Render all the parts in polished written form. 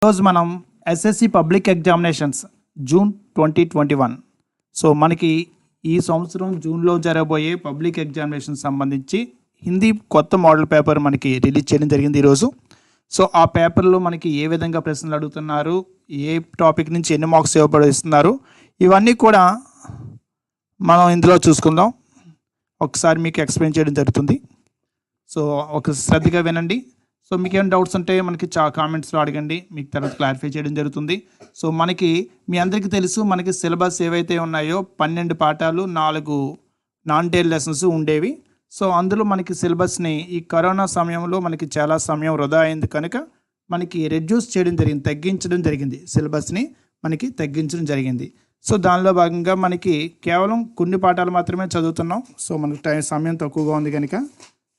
ఈరోజు మనం SSC public examinations June 2021. So మనకి ఈ సంవత్సరం జూన్లో జరగబోయే పబ్లిక్ ఎగ్జామినేషన్ సంబంధించి హిందీ కొత్త మోడల్ పేపర్ మనకి రిలీజ్ చేయడం జరిగింది ఈరోజు. సో ఆ పేపర్లో మనకి ఏ విధంగా ప్రశ్నలు అడుగుతున్నారు, ఏ టాపిక్ నుంచి ఎన్ని మార్క్స్ ఇవ్వబడిస్తున్నారు, ఇవన్నీ కూడా మనం ఇందులో చూసుకుందాం. ఒకసారి మీకు ఎక్స్ప్లెయిన్ చేయడం జరుగుతుంది. సో ఒక శ్రద్ధగా వినండి. సో మీకు ఏమైనా డౌట్స్ ఉంటే మనకి కామెంట్స్లో అడగండి, మీకు తర్వాత క్లారిఫై చేయడం జరుగుతుంది. సో మనకి మీ అందరికీ తెలుసు, మనకి సిలబస్ ఏవైతే ఉన్నాయో 12 పాఠాలు 4 నాన్ టైల్ లెసన్స్ ఉండేవి. సో అందులో మనకి సిలబస్ని ఈ కరోనా సమయంలో మనకి చాలా సమయం వృధా అయింది కనుక మనకి రెడ్యూస్ చేయడం జరిగింది, తగ్గించడం జరిగింది. సిలబస్ని మనకి తగ్గించడం జరిగింది. సో దానిలో భాగంగా మనకి కేవలం కొన్ని పాఠాలు మాత్రమే చదువుతున్నాం. సో మనకి సమయం తక్కువగా ఉంది కనుక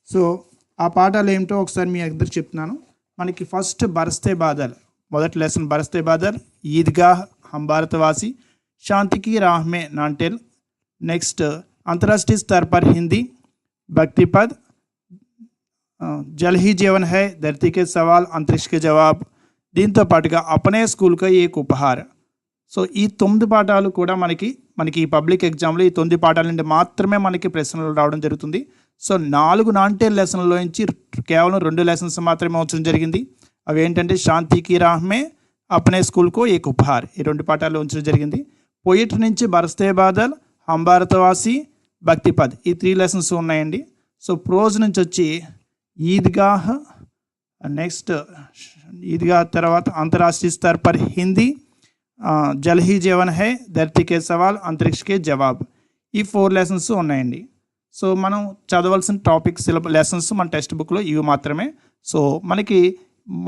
సో ఆ పాఠాలు ఏమిటో ఒకసారి మీ అందరికి చెప్తున్నాను. మనకి ఫస్ట్ బరస్తే బాదల్, మొదటి లెసన్ బరస్తే బాదల్, ఈద్గాహ్, హమ్ భారతవాసి, శాంతి की राह में नानटेल. నెక్స్ట్ अंतर्राष्ट्रीय स्तर पर हिंदी, भक्ति पद, जल ही जीवन है, धरती के सवाल, अंतरिक्ष के जवाब. దీంతో పాటుగా अपने स्कूल का एक उपहार. సో ఈ 9 పాఠాలు కూడా మనకి ఈ పబ్లిక్ ఎగ్జామ్లో ఈ 9 పాఠాల నుండి మాత్రమే మనకి ప్రశ్నలు రావడం జరుగుతుంది. సో 4 నాన్ టైల్ లెసన్లో నుంచి కేవలం 2 లెసన్స్ మాత్రమే ఉంచడం జరిగింది. అవి ఏంటంటే శాంతి की राह में, अपने स्कूल को एक उपहार, ఈ 2 పాఠాలు ఉంచడం జరిగింది. పోయిటరీ నుంచి బరస్తే బాదల్, హమ్ భారతవాసి, భక్తి పద్, ఈ 3 లెసన్స్ ఉన్నాయండి. సో ప్రోజ్ నుంచి వచ్చి ఈద్గాహ్, నెక్స్ట్ ఈద్గాహ్ తర్వాత అంతర్రాష్ట్రీయ స్तर पर हिंदी, జల్ హీ జీవన్ హై, ధర్తీ కే సవాల్, అంతరిక్ష కే జవాబ్, ఈ 4 లెసన్స్ ఉన్నాయండి. సో మనం చదవాల్సిన టాపిక్ లెసన్స్ మన టెక్స్ట్ బుక్లో ఇవి మాత్రమే. సో మనకి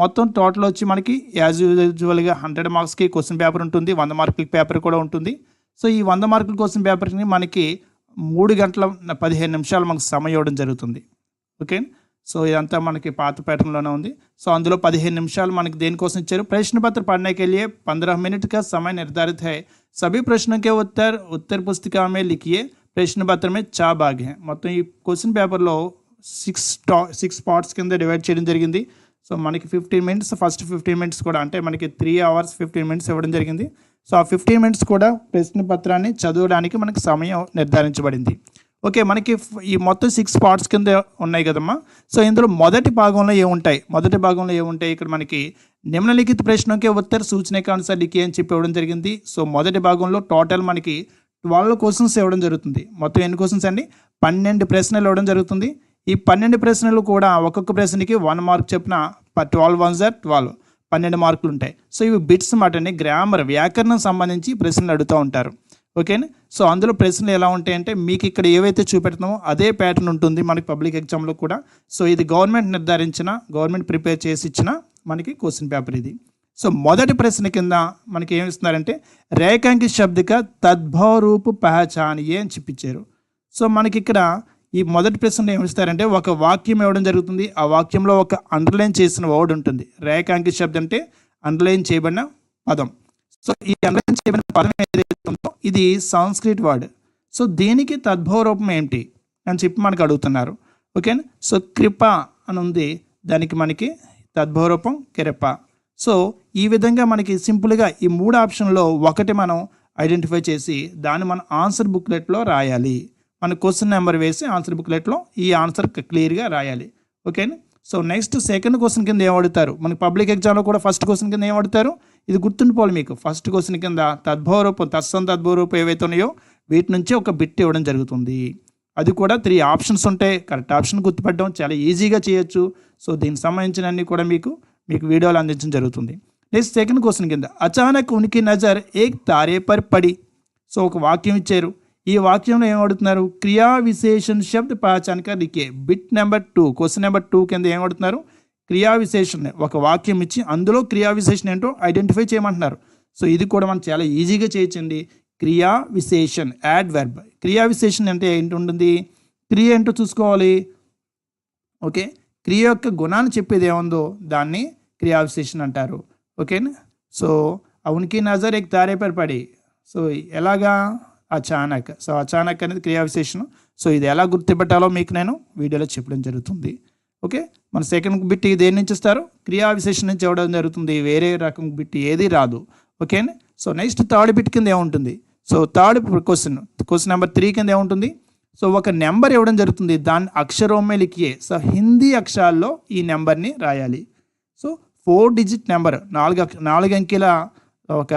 మొత్తం టోటల్ వచ్చి మనకి యాజ్ యూజువల్గా 100 మార్క్స్కి క్వశ్చన్ పేపర్ ఉంటుంది, 100 మార్కుల పేపర్ కూడా ఉంటుంది. సో ఈ 100 మార్కుల క్వశ్చన్ పేపర్ని మనకి 3 గంటల 15 నిమిషాలు మనకు సమయం ఇవ్వడం జరుగుతుంది. ఓకే, సో ఇదంతా మనకి పాత ప్యాటర్న్లోనే ఉంది. సో అందులో 15 నిమిషాలు మనకి దేనికోసం ఇచ్చారు, ప్రశ్న పత్ర पढ़ने के लिए 15 मिनट का समय निर्धारित है. सभी प्रश्नों के उत्तर पुस्तिका में लिखिए. ప్రశ్న పత్ర में 4 भाग हैं. మొత్తం ఈ క్వశ్చన్ పేపర్లో 6 పార్ట్స్ కింద డివైడ్ చేయడం జరిగింది. సో మనకి 15 మినిట్స్, ఫస్ట్ 15 మినిట్స్ కూడా అంటే మనకి 3 hours 15 మినిట్స్ ఇవ్వడం జరిగింది. సో ఆ 15 మినిట్స్ కూడా ప్రశ్న పత్రాన్ని చదవడానికి మనకి సమయం నిర్ధారించబడింది. ఓకే, మనకి ఈ మొత్తం 6 పార్ట్స్ కింద ఉన్నాయి కదమ్మా. సో ఇందులో మొదటి భాగంలో ఏముంటాయి ఇక్కడ మనకి నిమ్నలిఖిత ప్రశ్నకే ఉత్తర సూచన అనుసార్ లిఖి అని చెప్పి ఇవ్వడం జరిగింది. సో మొదటి భాగంలో టోటల్ మనకి 12 క్వశ్చన్స్ ఇవ్వడం జరుగుతుంది. మొత్తం ఎన్ని క్వశ్చన్స్ అండి, 12 ప్రశ్నలు ఇవ్వడం జరుగుతుంది. ఈ 12 ప్రశ్నలు కూడా ఒక్కొక్క ప్రశ్నకి 1 మార్క్ చెప్పిన 12 1 12 12 మార్కులు ఉంటాయి. సో ఇవి బిట్స్ మాట అండి, గ్రామర్ వ్యాకరణం సంబంధించి ప్రశ్నలు అడుగుతూ ఉంటారు. ఓకేనా. సో అందులో ప్రశ్నలు ఎలా ఉంటాయంటే మీకు ఇక్కడ ఏవైతే చూపెడుతున్నామో అదే ప్యాటర్న్ ఉంటుంది మనకి పబ్లిక్ ఎగ్జామ్లో కూడా. సో ఇది గవర్నమెంట్ ప్రిపేర్ చేసి ఇచ్చిన మనకి క్వశ్చన్ పేపర్ ఇది. సో మొదటి ప్రశ్న కింద మనకి ఏమి ఇస్తున్నారంటే రేఖాంకిత శబ్దక తద్భవ రూపు పహచానియే అని చెప్పించారు. సో మనకి ఇక్కడ ఈ మొదటి ప్రశ్నలో ఏమి ఇస్తారంటే ఒక వాక్యం ఇవ్వడం జరుగుతుంది. ఆ వాక్యంలో ఒక అండర్లైన్ చేసిన వర్డ్ ఉంటుంది. రేఖాంకిత శబ్దం అంటే అండర్లైన్ చేయబడిన పదం. సో ఈ అండర్లైన్ చేయబడిన పదం ఏదైతే ఉందో ఇది సంస్కృత వర్డ్. సో దీనికి తద్భవ రూపం ఏంటి అని చెప్పి మనకు అడుగుతున్నారు. ఓకేనా. సో కృప అని ఉంది, దానికి మనకి తద్భవ రూపం కిరప. సో ఈ విధంగా మనకి సింపుల్గా ఈ 3 ఆప్షన్లో ఒకటి మనం ఐడెంటిఫై చేసి దాన్ని మన ఆన్సర్ బుక్లెట్లో రాయాలి. మన క్వశ్చన్ నెంబర్ వేసి ఆన్సర్ బుక్లెట్లో ఈ ఆన్సర్ క్లియర్గా రాయాలి. ఓకేనా. సో నెక్స్ట్ సెకండ్ క్వశ్చన్ కింద ఏం అడుగుతారు, మనకి పబ్లిక్ ఎగ్జామ్లో కూడా ఫస్ట్ క్వశ్చన్ కింద ఏం అడుగుతారు, ఇది గుర్తుండిపోవాలి మీకు. ఫస్ట్ క్వశ్చన్ కింద తద్భవ రూపం, తద్భవ రూపం ఏవైతే ఉన్నాయో వీటి నుంచి ఒక బిట్ ఇవ్వడం జరుగుతుంది. అది కూడా 3 ఆప్షన్స్ ఉంటాయి. కరెక్ట్ ఆప్షన్ గుర్తుపట్టడం చాలా ఈజీగా చేయొచ్చు. సో దీనికి సంబంధించిన అన్ని కూడా మీకు వీడియోలు అందించడం జరుగుతుంది. నెక్స్ట్ సెకండ్ క్వశ్చన్ కింద అచానక్ ఉనికి నజర్ ఏక్ తారే పర్ పడి. సో ఒక వాక్యం ఇచ్చారు. ఈ వాక్యంలో ఏం అడుగుతున్నారు, క్రియా విశేషణ శబ్ద పహచాన్కా లిఖే. బిట్ నెంబర్ 2, క్వశ్చన్ నెంబర్ 2 కింద ఏం అడుగుతున్నారు, క్రియా విశేషణ, ఒక వాక్యం ఇచ్చి అందులో క్రియా విశేషణ ఏంటో ఐడెంటిఫై చేయమంటున్నారు. సో ఇది కూడా మనం చాలా ఈజీగా చేయొచ్చండి. క్రియా విశేషణ యాడ్ వెర్బ్. క్రియా విశేషణ అంటే ఏంటి ఉంటుంది, క్రియ ఏంటో చూసుకోవాలి. ఓకే, క్రియ యొక్క గుణాన్ని చెప్పేది ఏముందో దాన్ని క్రియా విశేషణ అంటారు. ఓకేనా. సో ఉనికి నజర్ ఏక్ తారే పర్ పడి. సో ఎలాగా అచానక్. సో అచానక్ అనేది క్రియా విశేషణం. సో ఇది ఎలా గుర్తుపెట్టాలో మీకు నేను వీడియోలో చెప్పడం జరుగుతుంది. ఓకే, మన సెకండ్ బిట్ దేని నుంచి ఇస్తారు, క్రియా విశేషం నుంచి ఇవ్వడం జరుగుతుంది, వేరే రకం బిట్ ఏది రాదు. Okay, so next third bit కింద ఏముంటుంది, సో థర్డ్ క్వశ్చన్ నెంబర్ 3 కింద ఏముంటుంది, సో ఒక నెంబర్ ఇవ్వడం జరుగుతుంది, దాన్ని అక్షరోమే లిఖియే. సో హిందీ అక్షరాల్లో ఈ నెంబర్ని రాయాలి. సో 4 డిజిట్ నెంబర్, 4 అంకెల ఒక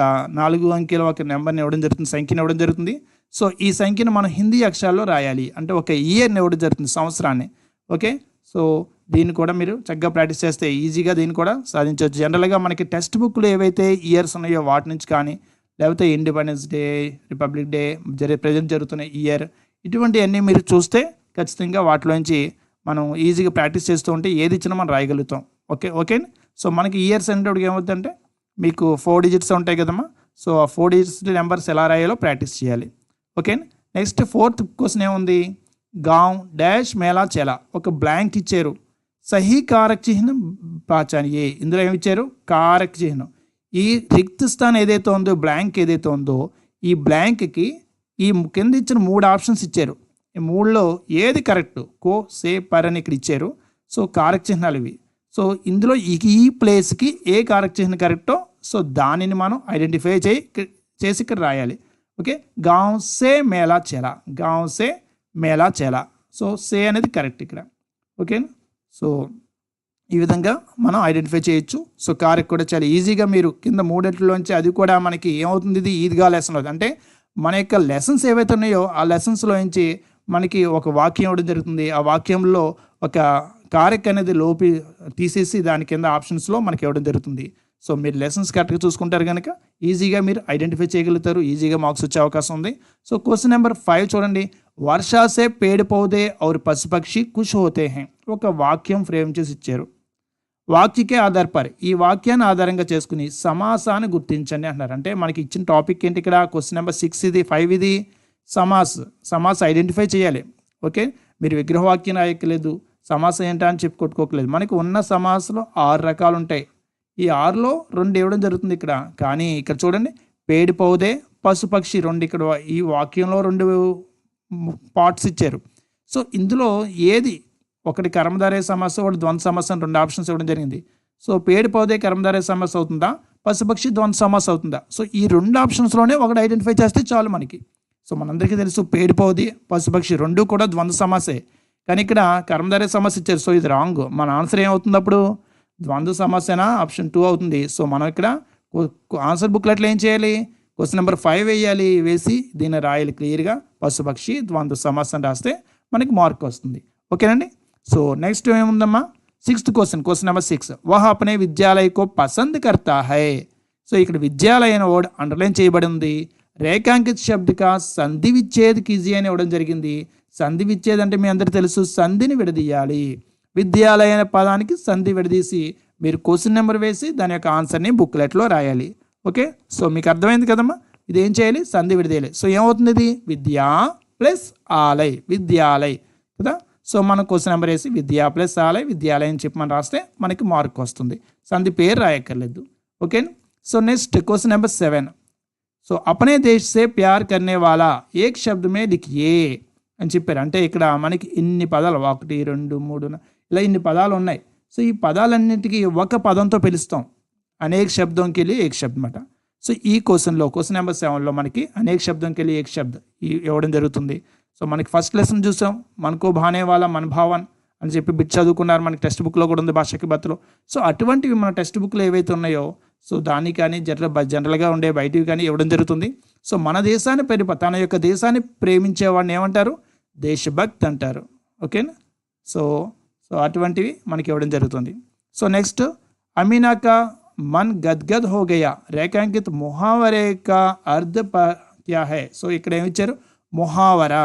నెంబర్ని ఇవ్వడం జరుగుతుంది, సంఖ్యను ఇవ్వడం జరుగుతుంది. సో ఈ సంఖ్యను మనం హిందీ అక్షరాల్లో రాయాలి, అంటే ఒక ఇయర్ని ఇవ్వడం జరుగుతుంది, సంవత్సరాన్ని. ఓకే, సో దీన్ని కూడా మీరు చక్కగా ప్రాక్టీస్ చేస్తే ఈజీగా దీన్ని కూడా సాధించవచ్చు. జనరల్గా మనకి టెక్స్ట్ బుక్లు ఏవైతే ఇయర్స్ ఉన్నాయో వాటి నుంచి కానీ, లేకపోతే independence day, republic day, present జరుగుతున్న ఇయర్, ఇటువంటివన్నీ మీరు చూస్తే ఖచ్చితంగా వాటిలోంచి మనం ఈజీగా ప్రాక్టీస్ చేస్తూ ఉంటే ఏది ఇచ్చినా మనం రాయగలుగుతాం. ఓకే. సో మనకి ఇయర్స్ అనేటప్పుడు ఏమవుతుందంటే మీకు 4 డిజిట్స్ ఉంటాయి కదమ్మా. సో ఆ 4 డిజిట్స్ నెంబర్స్ ఎలా రాయాలో ప్రాక్టీస్ చేయాలి. ఓకే, నెక్స్ట్ 4th క్వశ్చన్ ఏముంది, గాంవ్ డాష్ మేళా చేలా, ఒక బ్లాంక్ ఇచ్చారు, సహీ కారక చిహ్నం పాచానియే. ఇందులో ఏమి ఇచ్చారు, కారక చిహ్నం. ఈ రిక్త్ స్థానం ఏదైతే ఉందో, బ్లాంక్ ఏదైతే ఉందో, ఈ బ్లాంక్కి ఈ కింద ఇచ్చిన 3 ఆప్షన్స్ ఇచ్చారు. ఈ 3లో ఏది కరెక్ట్, కో సే పర్ అని ఇక్కడ ఇచ్చారు. సో కారక చిహ్నాలు ఇవి. సో ఇందులో ఈ ప్లేస్కి ఏ కారక చిహ్నం కరెక్టో సో దానిని మనం ఐడెంటిఫై చేసి ఇక్కడ రాయాలి. ఓకే, గాంవ్ సే మేళా చేలా, గాంవ్ సే మేళా చేలా. సో సే అనేది కరెక్ట్ ఇక్కడ. ఓకే, సో ఈ విధంగా మనం ఐడెంటిఫై చేయొచ్చు. సో కారక్ కూడా చాలా ఈజీగా మీరు కింద 3లోంచి అది కూడా మనకి ఏమవుతుంది, ఇది ఈద్గా లెసన్ అవుతుంది. అంటే మన యొక్క లెసన్స్ ఏవైతే ఉన్నాయో ఆ లెసన్స్లోంచి మనకి ఒక వాక్యం ఇవ్వడం జరుగుతుంది. ఆ వాక్యంలో ఒక కారక్ అనేది తీసేసి దాని కింద ఆప్షన్స్లో మనకి ఇవ్వడం జరుగుతుంది. సో మీరు లెసన్స్ కరెక్ట్గా చూసుకుంటారు కనుక ఈజీగా మీరు ఐడెంటిఫై చేయగలుగుతారు, ఈజీగా మార్క్స్ వచ్చే అవకాశం ఉంది. సో క్వశ్చన్ నెంబర్ 5 చూడండి, వర్షా సే పేడ్ పౌదే ఔర్ పశుపక్షి కుష్ హోతే హై. ఒక వాక్యం ఫ్రేమ్ చేసి ఇచ్చారు. వాక్యకే ఆధార్ పర్, ఈ వాక్యాన్ని ఆధారంగా చేసుకుని సమాసాన్ని గుర్తించండి అంటున్నారు. అంటే మనకి ఇచ్చిన టాపిక్ ఏంటి ఇక్కడ, క్వశ్చన్ నెంబర్ 6 ఇది, 5 ఇది సమాస్ ఐడెంటిఫై చేయాలి. ఓకే, మీరు విగ్రహవాక్యం రాయక్కలేదు, సమాసం ఏంటా అని చెప్పి కొట్టుకోకలేదు. మనకి ఉన్న సమాసంలో 6 రకాలు ఉంటాయి. ఈ 6లో 2 ఇవ్వడం జరుగుతుంది ఇక్కడ. కానీ ఇక్కడ చూడండి, పేడి పౌదే పశుపక్షి 2 ఇక్కడ ఈ వాక్యంలో 2 పార్ట్స్ ఇచ్చారు. సో ఇందులో ఏది, ఒకటి కర్మధారయ సమాసం, ఒకటి ద్వంద్వ సమాసం, 2 ఆప్షన్స్ ఇవ్వడం జరిగింది. సో పేడి పౌదే కర్మధారయ సమాసం అవుతుందా, పశుపక్షి ద్వంద్వ సమాసం అవుతుందా. సో ఈ 2 ఆప్షన్స్లోనే ఒకటి ఐడెంటిఫై చేస్తే చాలు మనకి. సో మనందరికీ తెలుసు పేడి పౌది పశుపక్షి 2 కూడా ద్వంద్వ సమాసే. కానీ ఇక్కడ కర్మధారయ సమాసం ఇచ్చారు. సో ఇది రాంగ్. మన ఆన్సర్ ఏమవుతుంది అప్పుడు, ద్వంద్వ సమాసేనా, ఆప్షన్ 2 అవుతుంది. సో మనం ఇక్కడ ఆన్సర్ బుక్లెట్లో ఏం చేయాలి, క్వశ్చన్ నెంబర్ 5 వేయాలి, వేసి దీన్ని రాయాలి క్లియర్గా, పశుపక్షి ద్వంద్వ సమాసం రాస్తే మనకి మార్క్ వస్తుంది. ఓకేనండి. సో నెక్స్ట్ ఏముందమ్మా, 6th క్వశ్చన్ నెంబర్ 6, వహ అప్నే విద్యాలయ కో పసంద్ కర్తా హై. సో ఇక్కడ విద్యాలయ అనే వర్డ్ అండర్లైన్ చేయబడి ఉంది. రేఖాంకిత శబ్దక సంధి విచ్ఛేద్ కీజియా అని ఇవ్వడం జరిగింది. సంధి విచ్ఛేద్ అంటే మీ అందరికీ తెలుసు, సంధిని విడదీయాలి. విద్యాలయ అనే పదానికి సంధి విడదీసి మీరు క్వశ్చన్ నెంబర్ వేసి దాని యొక్క ఆన్సర్ని బుక్లెట్లో రాయాలి. ఓకే, సో మీకు అర్థమైంది కదమ్మా, ఇది ఏం చేయాలి, సంధి విడదీయాలి. సో ఏమవుతుంది, ఇది విద్యా ప్లస్ ఆలయ్, విద్యాలయ్ కదా. సో మనం క్వశ్చన్ నెంబర్ వేసి విద్యా ప్లస్ ఆలయ్, విద్యాలయం అని చెప్పి మనం రాస్తే మనకి మార్క్ వస్తుంది, సంధి పేరు రాయక్కర్లేదు. Okay, so next question number 7, so అపనే దేశ్ సే ప్యార్ కర్నే వాలా ఏక్ శబ్ద్ మే లిఖియే అని చెప్పారు. అంటే ఇక్కడ మనకి ఇన్ని పదాలు, 1 2 3 ఇలా ఇన్ని పదాలు ఉన్నాయి. సో ఈ పదాలన్నింటికి ఒక పదంతో పిలుస్తాం, అనేక శబ్దంకి వెళ్ళి ఏక్ శబ్ద్ అన్నమాట. సో ఈ క్వశ్చన్ నెంబర్ 7లో మనకి అనేక శబ్దంకి వెళ్ళి ఏక్ శబ్ద్ ఇవ్వడం జరుగుతుంది. సో మనకి ఫస్ట్ లెసన్ చూసాం, మనకో భానే వాళ్ళ మన భావన్ అని చెప్పి బిట్ చదువుకున్నారు, మనకి టెక్స్ట్ బుక్లో కూడా ఉంది, భాషకి బతులో. సో అటువంటివి మన టెక్స్ట్ బుక్లో ఏవైతే ఉన్నాయో సో దాన్ని కానీ జనరల్గా ఉండే బయటివి కానీ ఇవ్వడం జరుగుతుంది. సో మన దేశాన్ని తన యొక్క దేశాన్ని ప్రేమించేవాడిని ఏమంటారు, దేశభక్త్ అంటారు. ఓకేనా. సో అటువంటివి మనకి ఇవ్వడం జరుగుతుంది. సో నెక్స్ట్, అమీనా కా మన్ గద్గద్ హో గయా రేఖాంకిత్ ముహావరే కా అర్ధ క్యా హై. సో ఇక్కడ ఏమి ఇచ్చారు, ముహావరా.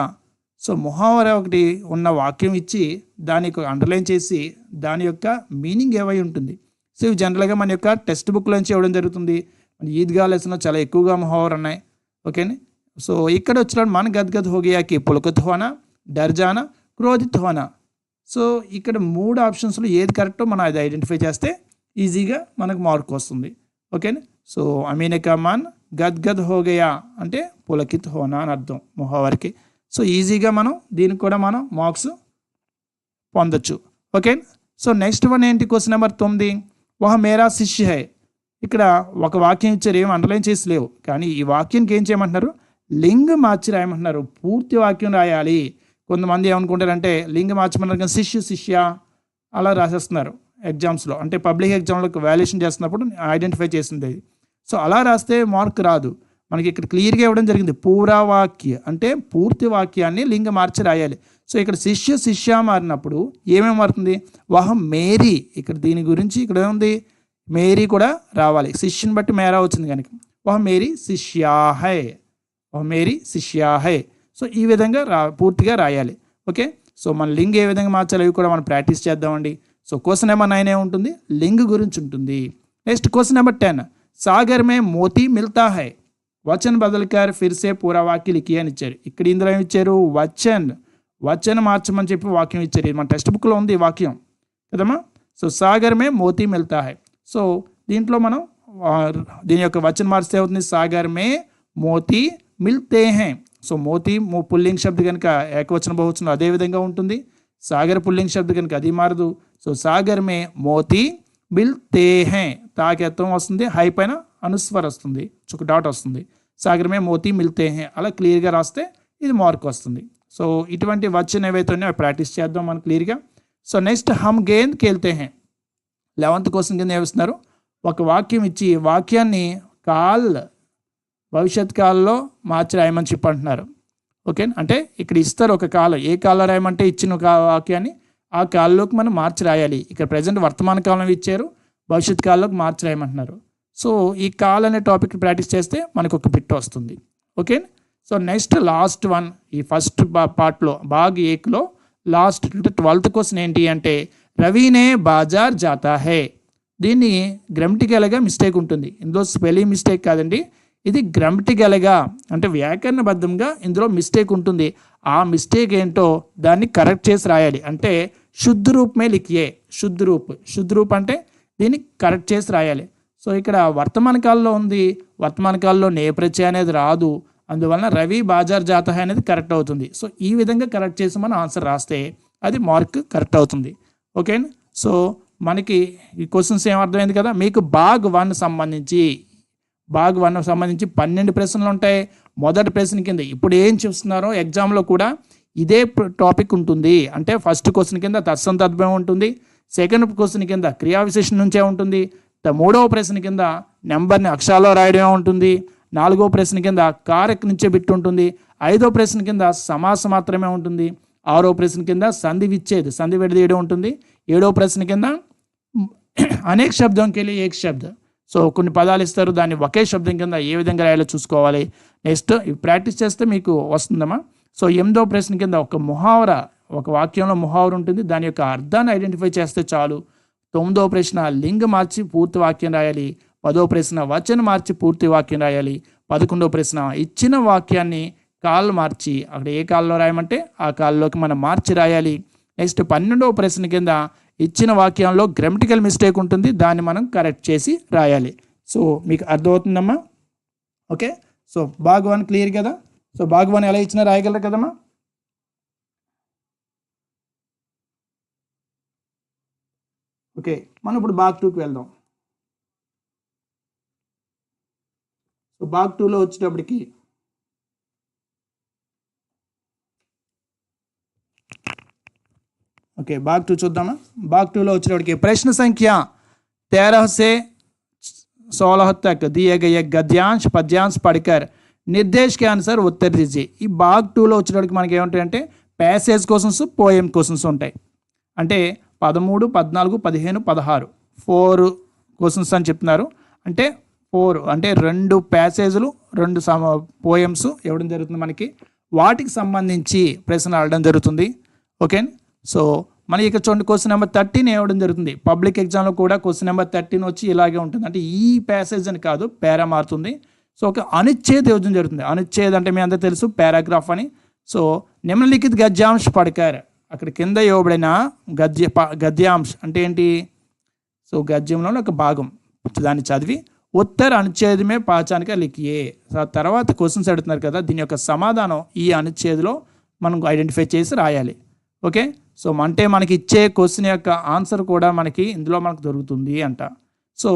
సో ముహావరా ఒకటి ఉన్న వాక్యం ఇచ్చి దానికి అండర్లైన్ చేసి దాని యొక్క మీనింగ్ ఏవై ఉంటుంది. సో ఇవి జనరల్గా మన యొక్క టెక్స్ట్ బుక్లోంచి ఇవ్వడం జరుగుతుంది. మన ఈద్గా లెసన్లో చాలా ఎక్కువగా ముహావరా ఉన్నాయి. ఓకేనా. సో ఇక్కడ వచ్చిన మన గద్గద్ హో గయాకి పులకత్ హోనా, డర్జానా, క్రోధిత్ హోనా. సో ఇక్కడ 3 ఆప్షన్స్లో ఏది కరెక్టో మనం అది ఐడెంటిఫై చేస్తే ఈజీగా మనకు మార్క్ వస్తుంది. ఓకేనా. సో అమీనే కా మన్ గద్గద్ హో గయా అంటే పులకిత్ హోనా అని అర్థం ముహావరికి. సో ఈజీగా మనం దీనికి కూడా మనం మార్క్స్ పొందొచ్చు. ఓకే. సో నెక్స్ట్ వన్ ఏంటి, క్వశ్చన్ నెంబర్ 9, వహ మేరా శిష్య హై. ఇక్కడ ఒక వాక్యం ఇచ్చారు, ఏం అండర్లైన్ చేసి లేవు, కానీ ఈ వాక్యానికి ఏం చేయమంటున్నారు, లింగ మార్చి రాయమంటున్నారు. పూర్తి వాక్యం రాయాలి. కొంతమంది ఏమనుకుంటారంటే లింగ మార్చమన్నారు కానీ శిష్య అలా రాసేస్తున్నారు ఎగ్జామ్స్లో, అంటే పబ్లిక్ ఎగ్జామ్లోకి వాల్యుయేషన్ చేస్తున్నప్పుడు ఐడెంటిఫై చేసింది అది. సో అలా రాస్తే మార్క్ రాదు. మనకి ఇక్కడ క్లియర్గా ఇవ్వడం జరిగింది, పూరా వాక్య అంటే పూర్తి వాక్యాన్ని లింగ మార్చి రాయాలి. సో ఇక్కడ శిష్య మారినప్పుడు ఏమేమి మారుతుంది, వహ మేరీ, ఇక్కడ దీని గురించి ఇక్కడ ఏముంది, మేరీ కూడా రావాలి. శిష్యుని బట్టి మేరా వచ్చింది కనుక వహ మేరీ శిష్యా హై, వహ మేరీ శిష్యా హై. సో ఈ విధంగా పూర్తిగా రాయాలి. ఓకే, సో మన లింగ్ ఏ విధంగా మార్చాలి అవి కూడా మనం ప్రాక్టీస్ చేద్దామండి. సో క్వశ్చన్ నెంబర్ 9 ఏముంటుంది, లింగ్ గురించి ఉంటుంది. నెక్స్ట్ క్వశ్చన్ నెంబర్ 10, సాగర్ మే మోతీ మిల్తా హై, వచన్ బదల్కర్ ఫిర్సే పూరా వాక్య లిఖియే అని ఇచ్చారు. ఇక్కడ ఇందులో ఏమి ఇచ్చారు, వచన్ మార్చమని చెప్పి వాక్యం ఇచ్చారు. ఇది మన టెక్స్ట్ బుక్లో ఉంది ఈ వాక్యం కదమ్మా. సో సాగర్ మే మోతీ మిల్తా హై. సో దీంట్లో మనం దీని యొక్క వచన్ మార్చితే అవుతుంది, సాగర్ మే మోతీ మిల్తే హై. సో మోతీ పుల్లింగ్ శబ్ద కనుక ఏకవచన బహువచనం అదే విధంగా ఉంటుంది. సాగర్ పుల్లింగ్ శబ్ద కనుక అది మారదు. సో సాగర్ మే మోతీ మిల్తే హై, తాకెత్తం వస్తుంది, హై పైన అనుస్వర్ వస్తుంది, ఒక డాట్ వస్తుంది. సాగర్ మే మోతీ మిల్తే హై అలా క్లియర్గా రాస్తే ఇది మార్క్ వస్తుంది. సో ఇటువంటి వచనం ఏవైతే ఉన్నాయో ప్రాక్టీస్ చేద్దాం మనం క్లియర్గా. సో నెక్స్ట్ హమ్ గేంద్ ఖేల్తే హై, 11th క్వశ్చన్ కింద ఏమిస్తున్నారు, ఒక వాక్యం ఇచ్చి వాక్యాన్ని భవిష్యత్ కాలంలో మార్చి రాయమని చెప్పి అంటున్నారు. ఓకే, అంటే ఇక్కడ ఇస్తారు ఒక కాలం, ఏ కాలం రాయమంటే ఇచ్చిన వాక్యాన్ని ఆ కాలంలోకి మనం మార్చి రాయాలి. ఇక్కడ ప్రజెంట్ వర్తమాన కాలం ఇచ్చారు, భవిష్యత్ కాలంలోకి మార్చి రాయమంటున్నారు. సో ఈ కాల్ అనే టాపిక్ ప్రాక్టీస్ చేస్తే మనకు ఒక బిట్ వస్తుంది. Okay, so next last one, ఈ ఫస్ట్ పార్ట్లో భాగ్ 1లో లాస్ట్ 12th క్వశ్చన్ ఏంటి అంటే రవీనే బాజార్ జాతా హై. దీన్ని గ్రామటికల్గా మిస్టేక్ ఉంటుంది, ఇందులో స్పెల్లింగ్ మిస్టేక్ కాదండి, ఇది గ్రామటికల్గా అంటే వ్యాకరణబద్ధంగా ఇందులో మిస్టేక్ ఉంటుంది. ఆ మిస్టేక్ ఏంటో దాన్ని కరెక్ట్ చేసి రాయాలి. అంటే శుద్ధ రూప్ మే లిఖియే, శుద్ధ రూప్ అంటే దీన్ని కరెక్ట్ చేసి రాయాలి. సో ఇక్కడ వర్తమాన కాలంలో ఉంది, వర్తమాన కాలంలో నే ప్రత్యయ అనేది రాదు, అందువలన రవి బాజార్ జాతా హై అనేది కరెక్ట్ అవుతుంది. సో ఈ విధంగా కరెక్ట్ చేసి మనం ఆన్సర్ రాస్తే అది మార్క్ కరెక్ట్ అవుతుంది. ఓకే, సో మనకి ఈ క్వశ్చన్స్ ఏమర్థమైంది కదా. మీకు భాగ్ 1 సంబంధించి 12 ప్రశ్నలు ఉంటాయి. మొదటి ప్రశ్న కింద ఇప్పుడు ఏం చూస్తున్నారో ఎగ్జామ్లో కూడా ఇదే టాపిక్ ఉంటుంది. అంటే ఫస్ట్ క్వశ్చన్ కింద తత్సం తద్భవం ఉంటుంది, సెకండ్ క్వశ్చన్ కింద క్రియా విశేషణ నుంచే ఉంటుంది, 3వ ప్రశ్న కింద నెంబర్ని అక్షరాల్లో రాయడమే ఉంటుంది, 4వ ప్రశ్న కింద కారక్ నుంచే బిట్ ఉంటుంది, 5వ ప్రశ్న కింద సమాసం మాత్రమే ఉంటుంది, 6వ ప్రశ్న కింద సంధి విడదీయడం ఉంటుంది, 7వ ప్రశ్న కింద అనేక శబ్దం కెళ్ళి ఏక శబ్ద. సో కొన్ని పదాలు ఇస్తారు, దాన్ని ఒకే శబ్దం కింద ఏ విధంగా రాయాలో చూసుకోవాలి. నెక్స్ట్ ప్రాక్టీస్ చేస్తే మీకు వస్తుందమ్మా. సో 8వ ప్రశ్న కింద ఒక వాక్యంలో ముహావర ఉంటుంది, దాని యొక్క అర్థాన్ని ఐడెంటిఫై చేస్తే చాలు. 9వ ప్రశ్న లింగ మార్చి పూర్తి వాక్యం రాయాలి. 10వ ప్రశ్న వచనం మార్చి పూర్తి వాక్యం రాయాలి. 11వ ప్రశ్న ఇచ్చిన వాక్యాన్ని కాళ్ళు మార్చి అక్కడ ఏ కాల్లో రాయమంటే ఆ కాల్లోకి మనం మార్చి రాయాలి. నెక్స్ట్ 12వ ప్రశ్న కింద ఇచ్చిన వాక్యంలో గ్రామటికల్ మిస్టేక్ ఉంటుంది, దాన్ని మనం కరెక్ట్ చేసి రాయాలి. సో మీకు అర్థమవుతుందమ్మా. ఓకే, సో భాగ్ 1 క్లియర్ కదా. సో భాగ్ 1 ఎలా ఇచ్చినా రాయగలరు కదమ్మా. ఓకే, మనం ఇప్పుడు భాగ్ 2కి వెళ్దాం. సో భాగ్ 2లో వచ్చేటప్పటికి ఓకే భాగ్ 2 చూద్దామా. భాగ్ 2లో వచ్చేటప్పటికి ప్రశ్న సంఖ్య 13 से 16 तक दिए गए गद्यांश पद्यांश पढ़कर निर्देश के अनुसार उत्तर दीजिए. ఈ భాగ్ 2లో వచ్చేటప్పటికి మనకి ఏముంటాయంటే ప్యాసేజ్ క్వశ్చన్స్, పోయం క్వశ్చన్స్ ఉంటాయి. అంటే 13, 14, 15, 16 4 క్వశ్చన్స్ అని చెప్తున్నారు. అంటే 4 అంటే 2 ప్యాసేజ్లు 2 పోయమ్స్ ఇవ్వడం జరుగుతుంది మనకి. వాటికి సంబంధించి ప్రశ్నలు అడగడం జరుగుతుంది. ఓకే, సో మనకి ఇక్కడ చూడండి క్వశ్చన్ నెంబర్ 13 ఇవ్వడం జరుగుతుంది. పబ్లిక్ ఎగ్జామ్లో కూడా క్వశ్చన్ నెంబర్ 13 వచ్చి ఇలాగే ఉంటుంది. అంటే ఈ ప్యాసేజ్ అని కాదు, పేరా మారుతుంది. సో ఒక అనుచ్ఛేద్ ఇవ్వడం జరుగుతుంది. అనుచ్ఛేద్ అంటే మీ అందరికీ తెలుసు పారాగ్రాఫ్ అని. సో నిమ్నలిఖిత గద్యాంశ పడకార్, అక్కడ కింద ఇవ్వబడిన గద్యాంశ అంటే ఏంటి, సో గద్యంలో ఒక భాగం దాన్ని చదివి ఉత్తర అనుచ్ఛేదమే పాచానిక లిఖియే. తర్వాత క్వశ్చన్స్ అడుగుతున్నారు కదా, దీని యొక్క సమాధానం ఈ అనుచ్ఛేదలో మనం ఐడెంటిఫై చేసి రాయాలి. ఓకే, సో అంటే మనకి ఇచ్చే క్వశ్చన్ యొక్క ఆన్సర్ కూడా మనకి ఇందులో మనకు దొరుకుతుంది అంట. సో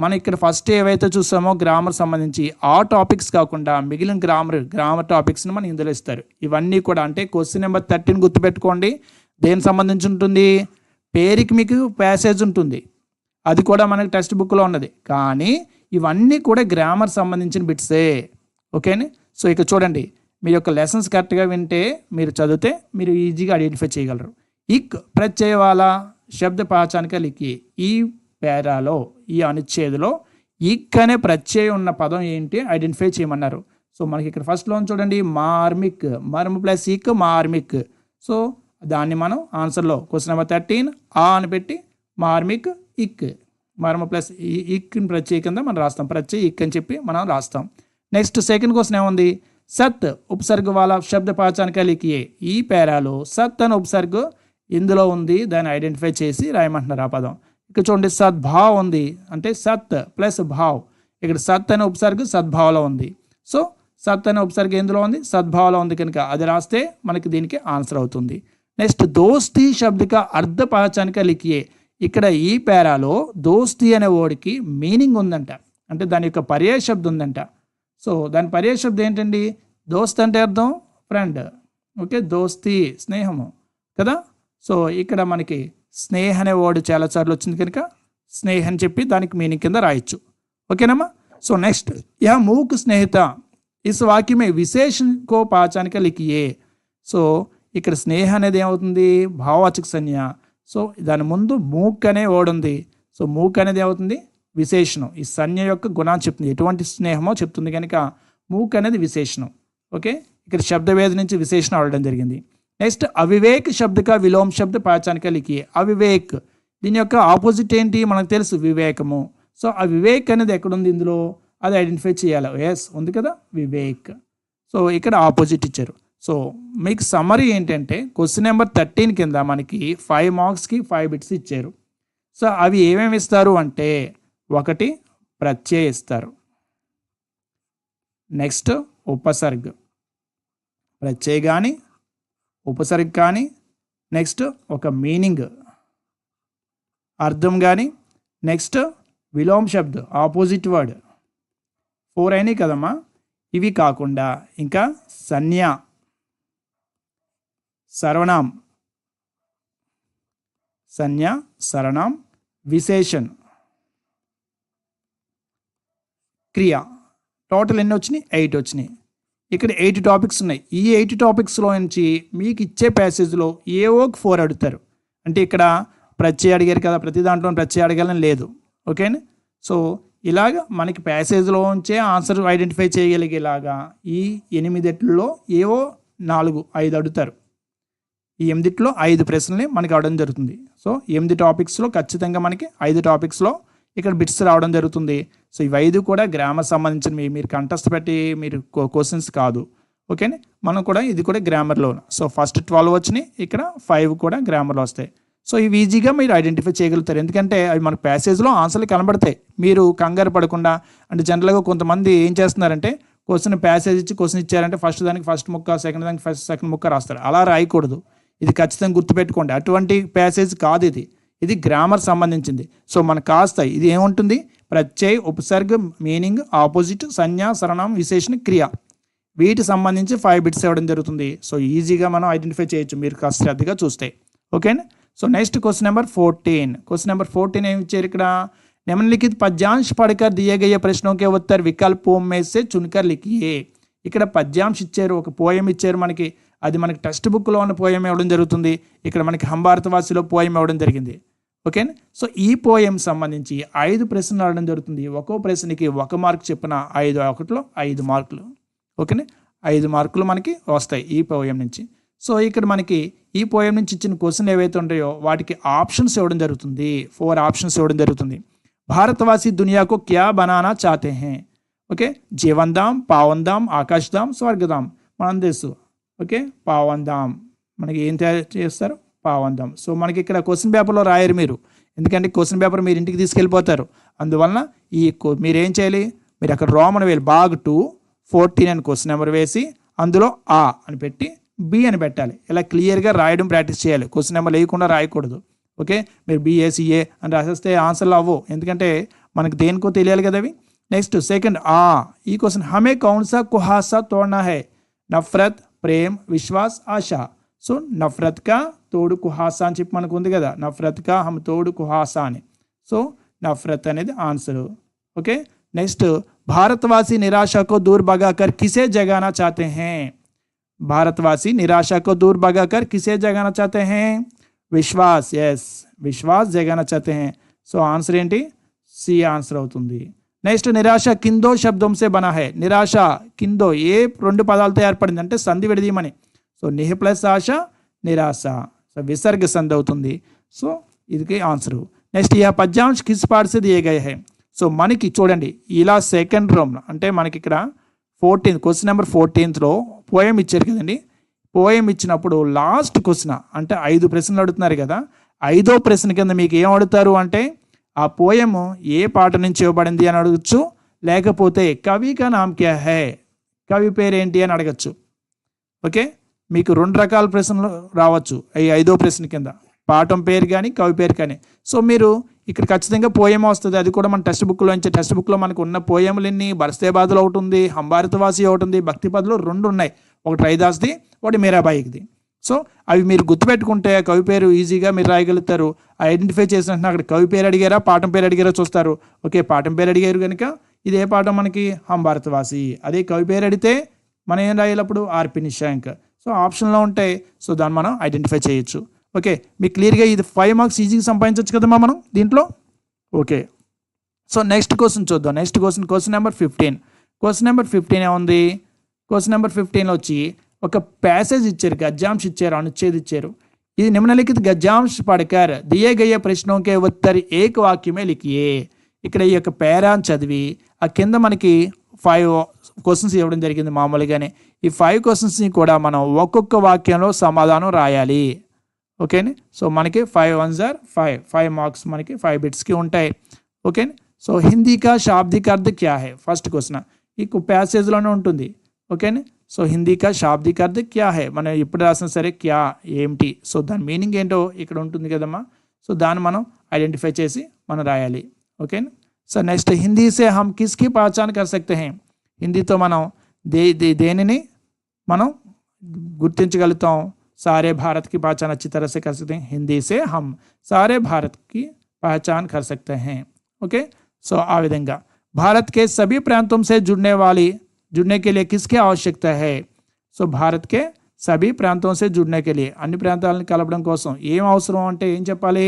మనం ఇక్కడ ఫస్ట్ ఏవైతే చూసామో గ్రామర్ సంబంధించి ఆ టాపిక్స్ కాకుండా మిగిలిన గ్రామర్ టాపిక్స్ని మనం ఇందులో ఇస్తారు. ఇవన్నీ కూడా అంటే క్వశ్చన్ నెంబర్ 13 గుర్తుపెట్టుకోండి. దేనికి సంబంధించి ఉంటుంది? పేరుకి మీకు ప్యాసేజ్ ఉంటుంది, అది కూడా మనకి టెక్స్ట్ బుక్లో ఉన్నది. కానీ ఇవన్నీ కూడా గ్రామర్ సంబంధించిన బిట్సే. ఓకేనా? సో ఇక చూడండి, మీ యొక్క లెసన్స్ కరెక్ట్గా వింటే, మీరు చదివితే మీరు ఈజీగా ఐడెంటిఫై చేయగలరు. ఇక్ ప్రత్యయ వాలా శబ్ద పహచానిక లిఖి. ఈ పేరాలో, ఈ అనుచ్ఛేదలో ఇక్ అనే ప్రత్యయం ఉన్న పదం ఏంటి ఐడెంటిఫై చేయమన్నారు. సో మనకి ఇక్కడ ఫస్ట్లో చూడండి, మార్మిక్, మర్మ్ ప్లస్ ఇక్ మార్మిక్. సో దాన్ని మనం ఆన్సర్లో క్వశ్చన్ నెంబర్ 13 ఆ అని పెట్టి మార్మిక్ ఇక్, మర్మ ప్లస్ ఇక్ ప్రత్యయ కింద మనం రాస్తాం, ప్రత్యయ ఇక్ అని చెప్పి మనం రాస్తాం. నెక్స్ట్ సెకండ్ క్వశ్చన్ ఏముంది? సత్ ఉపసర్గ వాలా శబ్ద పహచానిక లిఖియే. ఈ పేరాలో సత్ అనే ఉపసర్గ ఇందులో ఉంది, దాన్ని ఐడెంటిఫై చేసి రాయమంటున్నారు ఆ పదం. ఇక్కడ చూడండి, సద్భావ్ ఉంది అంటే సత్ ప్లస్ భావ్. ఇక్కడ సత్ అనే ఉపసర్గ సద్భావలో ఉంది. సో సత్ అనే ఉపసర్గ ఎందులో ఉంది? సద్భావలో ఉంది కనుక అది రాస్తే మనకి దీనికి ఆన్సర్ అవుతుంది. నెక్స్ట్ దోస్తీ శబ్దిక అర్ధ పహచానిక లిఖియే. ఇక్కడ ఈ పేరాలో దోస్తీ అనే వర్డ్కి మీనింగ్ ఉందంట, అంటే దాని యొక్క పర్యాయ శబ్దం ఉందంట. సో దాని పర్యాయ శబ్దం ఏంటండి? దోస్త్ అంటే అర్థం ఫ్రెండ్, ఓకే, దోస్తీ స్నేహము కదా. సో ఇక్కడ మనకి స్నేహ అనే వర్డ్ చాలాసార్లు వచ్చింది కనుక స్నేహ అని చెప్పి దానికి మీనింగ్ కింద రాయొచ్చు. ఓకేనమ్మా. సో నెక్స్ట్ యహ మూక్ స్నేహిత ఇస్ వాక్య మే విశేషణ కో పహచానిక లిఖియే. సో ఇక్కడ స్నేహ అనేది ఏమవుతుంది? భావవాచక సంజ్ఞ. సో దాని ముందు మూక్ అనే వర్డ్ ఉంది. సో మూక్ అనేది ఏమవుతుంది? విశేషణం. ఈ సంజ్ఞ యొక్క గుణాన్ని చెప్తుంది, ఎటువంటి స్నేహమో చెప్తుంది కనుక మూక్ అనేది విశేషణం. ఓకే, ఇక్కడ శబ్దవేద నుంచి విశేషణం అవడం జరిగింది. నెక్స్ట్ అవివేక్ శబ్దక విలోమ శబ్ద పహచానిక లిఖియే. అవివేక్, దీని యొక్క ఆపోజిట్ ఏంటి మనకు తెలుసు, వివేకము. సో ఆ వివేక్ అనేది ఎక్కడుంది ఇందులో, అది ఐడెంటిఫై చేయాలి. ఎస్ ఉంది కదా, వివేక్. సో ఇక్కడ ఆపోజిట్ ఇచ్చారు. సో మీకు సమ్మరీ ఏంటంటే క్వశ్చన్ నెంబర్ 13 కింద మనకి 5 మార్క్స్కి 5 బిట్స్ ఇచ్చారు. సో అవి ఏమేమి ఇస్తారు అంటే, ఒకటి ప్రత్యయ ఇస్తారు, నెక్స్ట్ ఉపసర్గ, ప్రత్యయ కానీ ఉపసర్గ కానీ, నెక్స్ట్ ఒక మీనింగ్ అర్థం కానీ, నెక్స్ట్ విలోమ శబ్ద్ ఆపోజిట్ వర్డ్. 4 అయినాయి కదమ్మా. ఇవి కాకుండా ఇంకా సంజ్ఞ, సర్వనాం, సంజ్ఞ సర్వనాం, విశేషణ్, క్రియ. టోటల్ ఎన్ని వచ్చినాయి? 8 వచ్చినాయి. ఇక్కడ 8 టాపిక్స్ ఉన్నాయి. ఈ 8 టాపిక్స్లో నుంచి మీకు ఇచ్చే ప్యాసేజ్లో ఏవో 4 అడుగుతారు. అంటే ఇక్కడ ప్రత్యయ అడిగారు కదా, ప్రతి దాంట్లో ప్రత్యయ అడగాలని లేదు. ఓకేనా. సో ఇలాగ మనకి ప్యాసేజ్లో ఉంచే ఆన్సర్ ఐడెంటిఫై చేయగలిగేలాగా ఈ 8 ఏవో 4-5 అడుగుతారు. ఈ 8 5 ప్రశ్నలే మనకి అవడం జరుగుతుంది. సో 8 టాపిక్స్లో ఖచ్చితంగా మనకి 5 టాపిక్స్లో ఇక్కడ బిట్స్ రావడం జరుగుతుంది. సో ఇవి 5 కూడా గ్రామర్ సంబంధించినవి, మీరు కంటెస్ట్ పెట్టి మీరు క్వశ్చన్స్ కాదు. ఓకేనా. మనం కూడా ఇది కూడా గ్రామర్లో. సో ఫస్ట్ 12 వచ్చినాయి, ఇక్కడ 5 కూడా గ్రామర్లో వస్తాయి. సో ఇవి ఈజీగా మీరు ఐడెంటిఫై చేయగలుగుతారు, ఎందుకంటే అవి మనకు ప్యాసేజ్లో ఆన్సర్లు కనబడతాయి. మీరు కంగారు పడకుండా, అంటే జనరల్గా కొంతమంది ఏం చేస్తున్నారంటే క్వశ్చన్ ప్యాసేజ్ ఇచ్చి క్వశ్చన్ ఇచ్చారంటే ఫస్ట్ దానికి ఫస్ట్ ముక్క, సెకండ్ దానికి సెకండ్ ముక్క రాస్తారు. అలా రాయకూడదు. ఇది ఖచ్చితంగా గుర్తుపెట్టుకోండి, అటువంటి ప్యాసేజ్ కాదు ఇది. ఇది గ్రామర్ సంబంధించింది. సో మనకు కాస్త ఇది ఏముంటుంది? ప్రత్యయ, ఉపసర్గ, మీనింగ్, ఆపోజిట్, సంజ్ఞ, సర్వనామం, విశేషణ, క్రియ, వీటి సంబంధించి 5 బిట్స్ ఇవ్వడం జరుగుతుంది. సో ఈజీగా మనం ఐడెంటిఫై చేయొచ్చు మీరు కాస్త శ్రద్ధగా చూస్తే. ఓకేనా. So next question number 14. Question number 14 ఏమి ఇచ్చారు ఇక్కడ? నిమ్నలిఖిత పద్యాంశ పढ़कर दिए गए प्रश्नों के उत्तर विकल्पों में से चुनकर लिखिए. ఇక్కడ పద్యాంశ ఇచ్చారు, ఒక పోయం ఇచ్చారు మనకి. అది మనకి టెక్స్ట్ బుక్లో ఉన్న పోయం ఇవ్వడం జరుగుతుంది. ఇక్కడ మనకి హంభారతవాసిలో పోయం ఇవ్వడం జరిగింది. ఓకేనా. సో ఈ పోయం సంబంధించి 5 ప్రశ్నలు అడగడం జరుగుతుంది. ఒక్కో ప్రశ్నకి 1 మార్క్ చెప్పిన 5 ఒకటిలో 5 మార్కులు. ఓకేనా. 5 మార్కులు మనకి వస్తాయి ఈ పోయం నుంచి. సో ఇక్కడ మనకి ఈ పోయం నుంచి ఇచ్చిన క్వశ్చన్ ఏవైతే ఉంటాయో వాటికి ఆప్షన్స్ ఇవ్వడం జరుగుతుంది. 4 ఆప్షన్స్ ఇవ్వడం జరుగుతుంది. భారతవాసి దునియాకు క్యా బనానా చాతే హే. ఓకే, జీవన్ధామ్, పావంధామ్, ఆకాశధామ్, స్వర్గధామ్. మనం తెలుసు. ఓకే, పావంధామ్ మనకి ఏం తయారు చేస్తారు? పావంధామ్. సో మనకి ఇక్కడ క్వశ్చన్ పేపర్లో రాయరు మీరు, ఎందుకంటే క్వశ్చన్ పేపర్ మీరు ఇంటికి తీసుకెళ్ళిపోతారు. అందువలన మీరేం చేయాలి? మీరు అక్కడ రోమన్ వేలు బాగ్ 2 14 అని క్వశ్చన్ నెంబర్ వేసి అందులో ఆ అని పెట్టి బి అని పెట్టాలి. ఇలా క్లియర్గా రాయడం ప్రాక్టీస్ చేయాలి. క్వశ్చన్ నెంబర్ లేకుండా రాయకూడదు. ఓకే, మీరు బిఏసిఏ అని రాసేస్తే ఆన్సర్లు అవ్వవు, ఎందుకంటే మనకు దేనికో తెలియాలి కదా అవి. నెక్స్ట్ సెకండ్ ఈ క్వశ్చన్ హమే కౌన్సా కుహాసా తోడనా హై, నఫరత్, ప్రేమ్, విశ్వాస్, ఆశా. సో నఫరత్ కా తోడు కుహాసా అని చెప్పి మనకు ఉంది కదా, నఫరత్ కా హమ్ తోడు కుహాసా అని. సో నఫరత్ అనేది ఆన్సరు. ఓకే, నెక్స్ట్ भारतवासी निराशा को दूर भगाकर किसे जगाना चाहते हैं, भारतवासी निराशा को दूर भगाकर किसे जगाना चाहते हैं, विश्वास. यस, विश्वास जगाना चाहते हैं. సో ఆన్సర్ ఏంటి, సి ఆన్సర్ అవుతుంది. నెక్స్ట్ నిరాశ కిందో శబ్దం సే బనా హై, నిరాశ కిందో ఏ రెండు పదాలతో ఏర్పడింది అంటే సంధి విడదీయమని. సో నిహ ప్లస్ ఆశ నిరాశ, సో విసర్గ సంధి అవుతుంది. సో ఇది ఆన్సరు. నెక్స్ట్ యह పద్యాంశ కిస్ పాఠ సే దిए गए हैं. సో మనకి చూడండి ఇలా సెకండ్ రోమ్ అంటే మనకి ఇక్కడ 14 క్వశ్చన్ నెంబర్ 14లో పోయం ఇచ్చారు కదండి. పోయం ఇచ్చినప్పుడు లాస్ట్ క్వశ్చన్ అంటే 5 ప్రశ్నలు అడుగుతున్నారు కదా, 5వ ప్రశ్న కింద మీకు ఏం అడుగుతారు అంటే ఆ పోయము ఏ పాట నుంచి ఇవ్వబడింది అని అడగచ్చు, లేకపోతే కవి కా నామ్ క్యా హై, కవి పేరు ఏంటి అని అడగచ్చు. ఓకే, మీకు 2 రకాల ప్రశ్నలు రావచ్చు ఈ 5వ ప్రశ్న కింద, పాఠం పేరు కానీ కవి పేరు కానీ. సో మీరు ఇక్కడ ఖచ్చితంగా పోయం వస్తుంది, అది కూడా మన టెక్స్ట్ బుక్లో మనకు ఉన్న పోయములన్నీ బరస్తేబాదులు ఒకటి ఉంది, హంభారతవాసి ఒకటి ఉంది, భక్తి పదులు 2 ఉన్నాయి, ఒకటి రైదాస్ది ఒకటి మీరాబాయిది. సో అవి మీరు గుర్తుపెట్టుకుంటే కవి పేరు ఈజీగా మీరు రాయగలుగుతారు. ఐడెంటిఫై చేసిన అక్కడ కవి పేరు అడిగారా పాఠం పేరు అడిగారా చూస్తారు. ఓకే, పాఠం పేరు అడిగారు కనుక ఇది ఏ పాఠం మనకి హంభారతవాసి, అదే కవి పేరు అడిగితే మనం ఏం రాయాలప్పుడు ఆర్పి నిశాంక్. సో ఆప్షన్లో ఉంటాయి, సో దాన్ని మనం ఐడెంటిఫై చేయొచ్చు. ఓకే, మీకు క్లియర్గా ఇది 5 మార్క్స్ ఈజీగా సంపాదించవచ్చు కదమ్మా మనం దీంట్లో. ఓకే, సో నెక్స్ట్ క్వశ్చన్ చూద్దాం. Next question number 15. Question number 15 ఏముంది, క్వశ్చన్ నెంబర్ 15లో వచ్చి ఒక ప్యాసేజ్ ఇచ్చారు, గద్యాంశ ఇచ్చారు, అనుచ్ఛేद ఇచ్చారు. ఇది నిమ్నలిఖిత గద్యాంశ పడకర్ దియే గయే ప్రశ్నోं के उत्तर एक वाक्य में लिखिए. ఇక్కడ ఈ యొక్క పేరాన్ చదివి ఆ కింద మనకి 5 క్వశ్చన్స్ ఇవ్వడం జరిగింది మామూలుగానే. ఈ 5 క్వశ్చన్స్ని కూడా మనం ఒక్కొక్క వాక్యంలో సమాధానం రాయాలి. ఓకేని, సో మనకి 5 1s are 5 మార్క్స్ మనకి 5 బిట్స్కి ఉంటాయి. ఓకేని, సో హిందీ కా శాబ్దిక అర్థ క్యా హై, ఫస్ట్ క్వశ్చన్ ఈ ప్యాసేజ్లోనే ఉంటుంది. ఓకేని, సో హిందీ కా శాబ్దిక అర్థ క్యా హై, మనం ఇప్పుడు రాసినా సరే క్యా ఏమిటి, సో దాని మీనింగ్ ఏంటో ఇక్కడ ఉంటుంది కదమ్మా. సో దాన్ని మనం ఐడెంటిఫై చేసి మనం రాయాలి. ఓకేనా, సో నెక్స్ట్ హిందీ సే హమ్ కిస్కి పహచాన్ కర్ సక్తే హై, హిందీతో మనం దేనిని మనం గుర్తించగలుగుతాం, सारे भारत की पहचान अच्छी तरह से कर सकते हैं, हिंदी से हम सारे भारत की पहचान कर सकते हैं. ओके, सो आ विधंगा भारत के सभी प्रांतों से जुड़ने के लिए किसकी आवश्यकता है, सो भारत के सभी प्रांतों से जुड़ने के लिए अन्य प्रांताలను కలపడం కోసం ఏం అవసరం అంటే ఏం చెప్పాలి.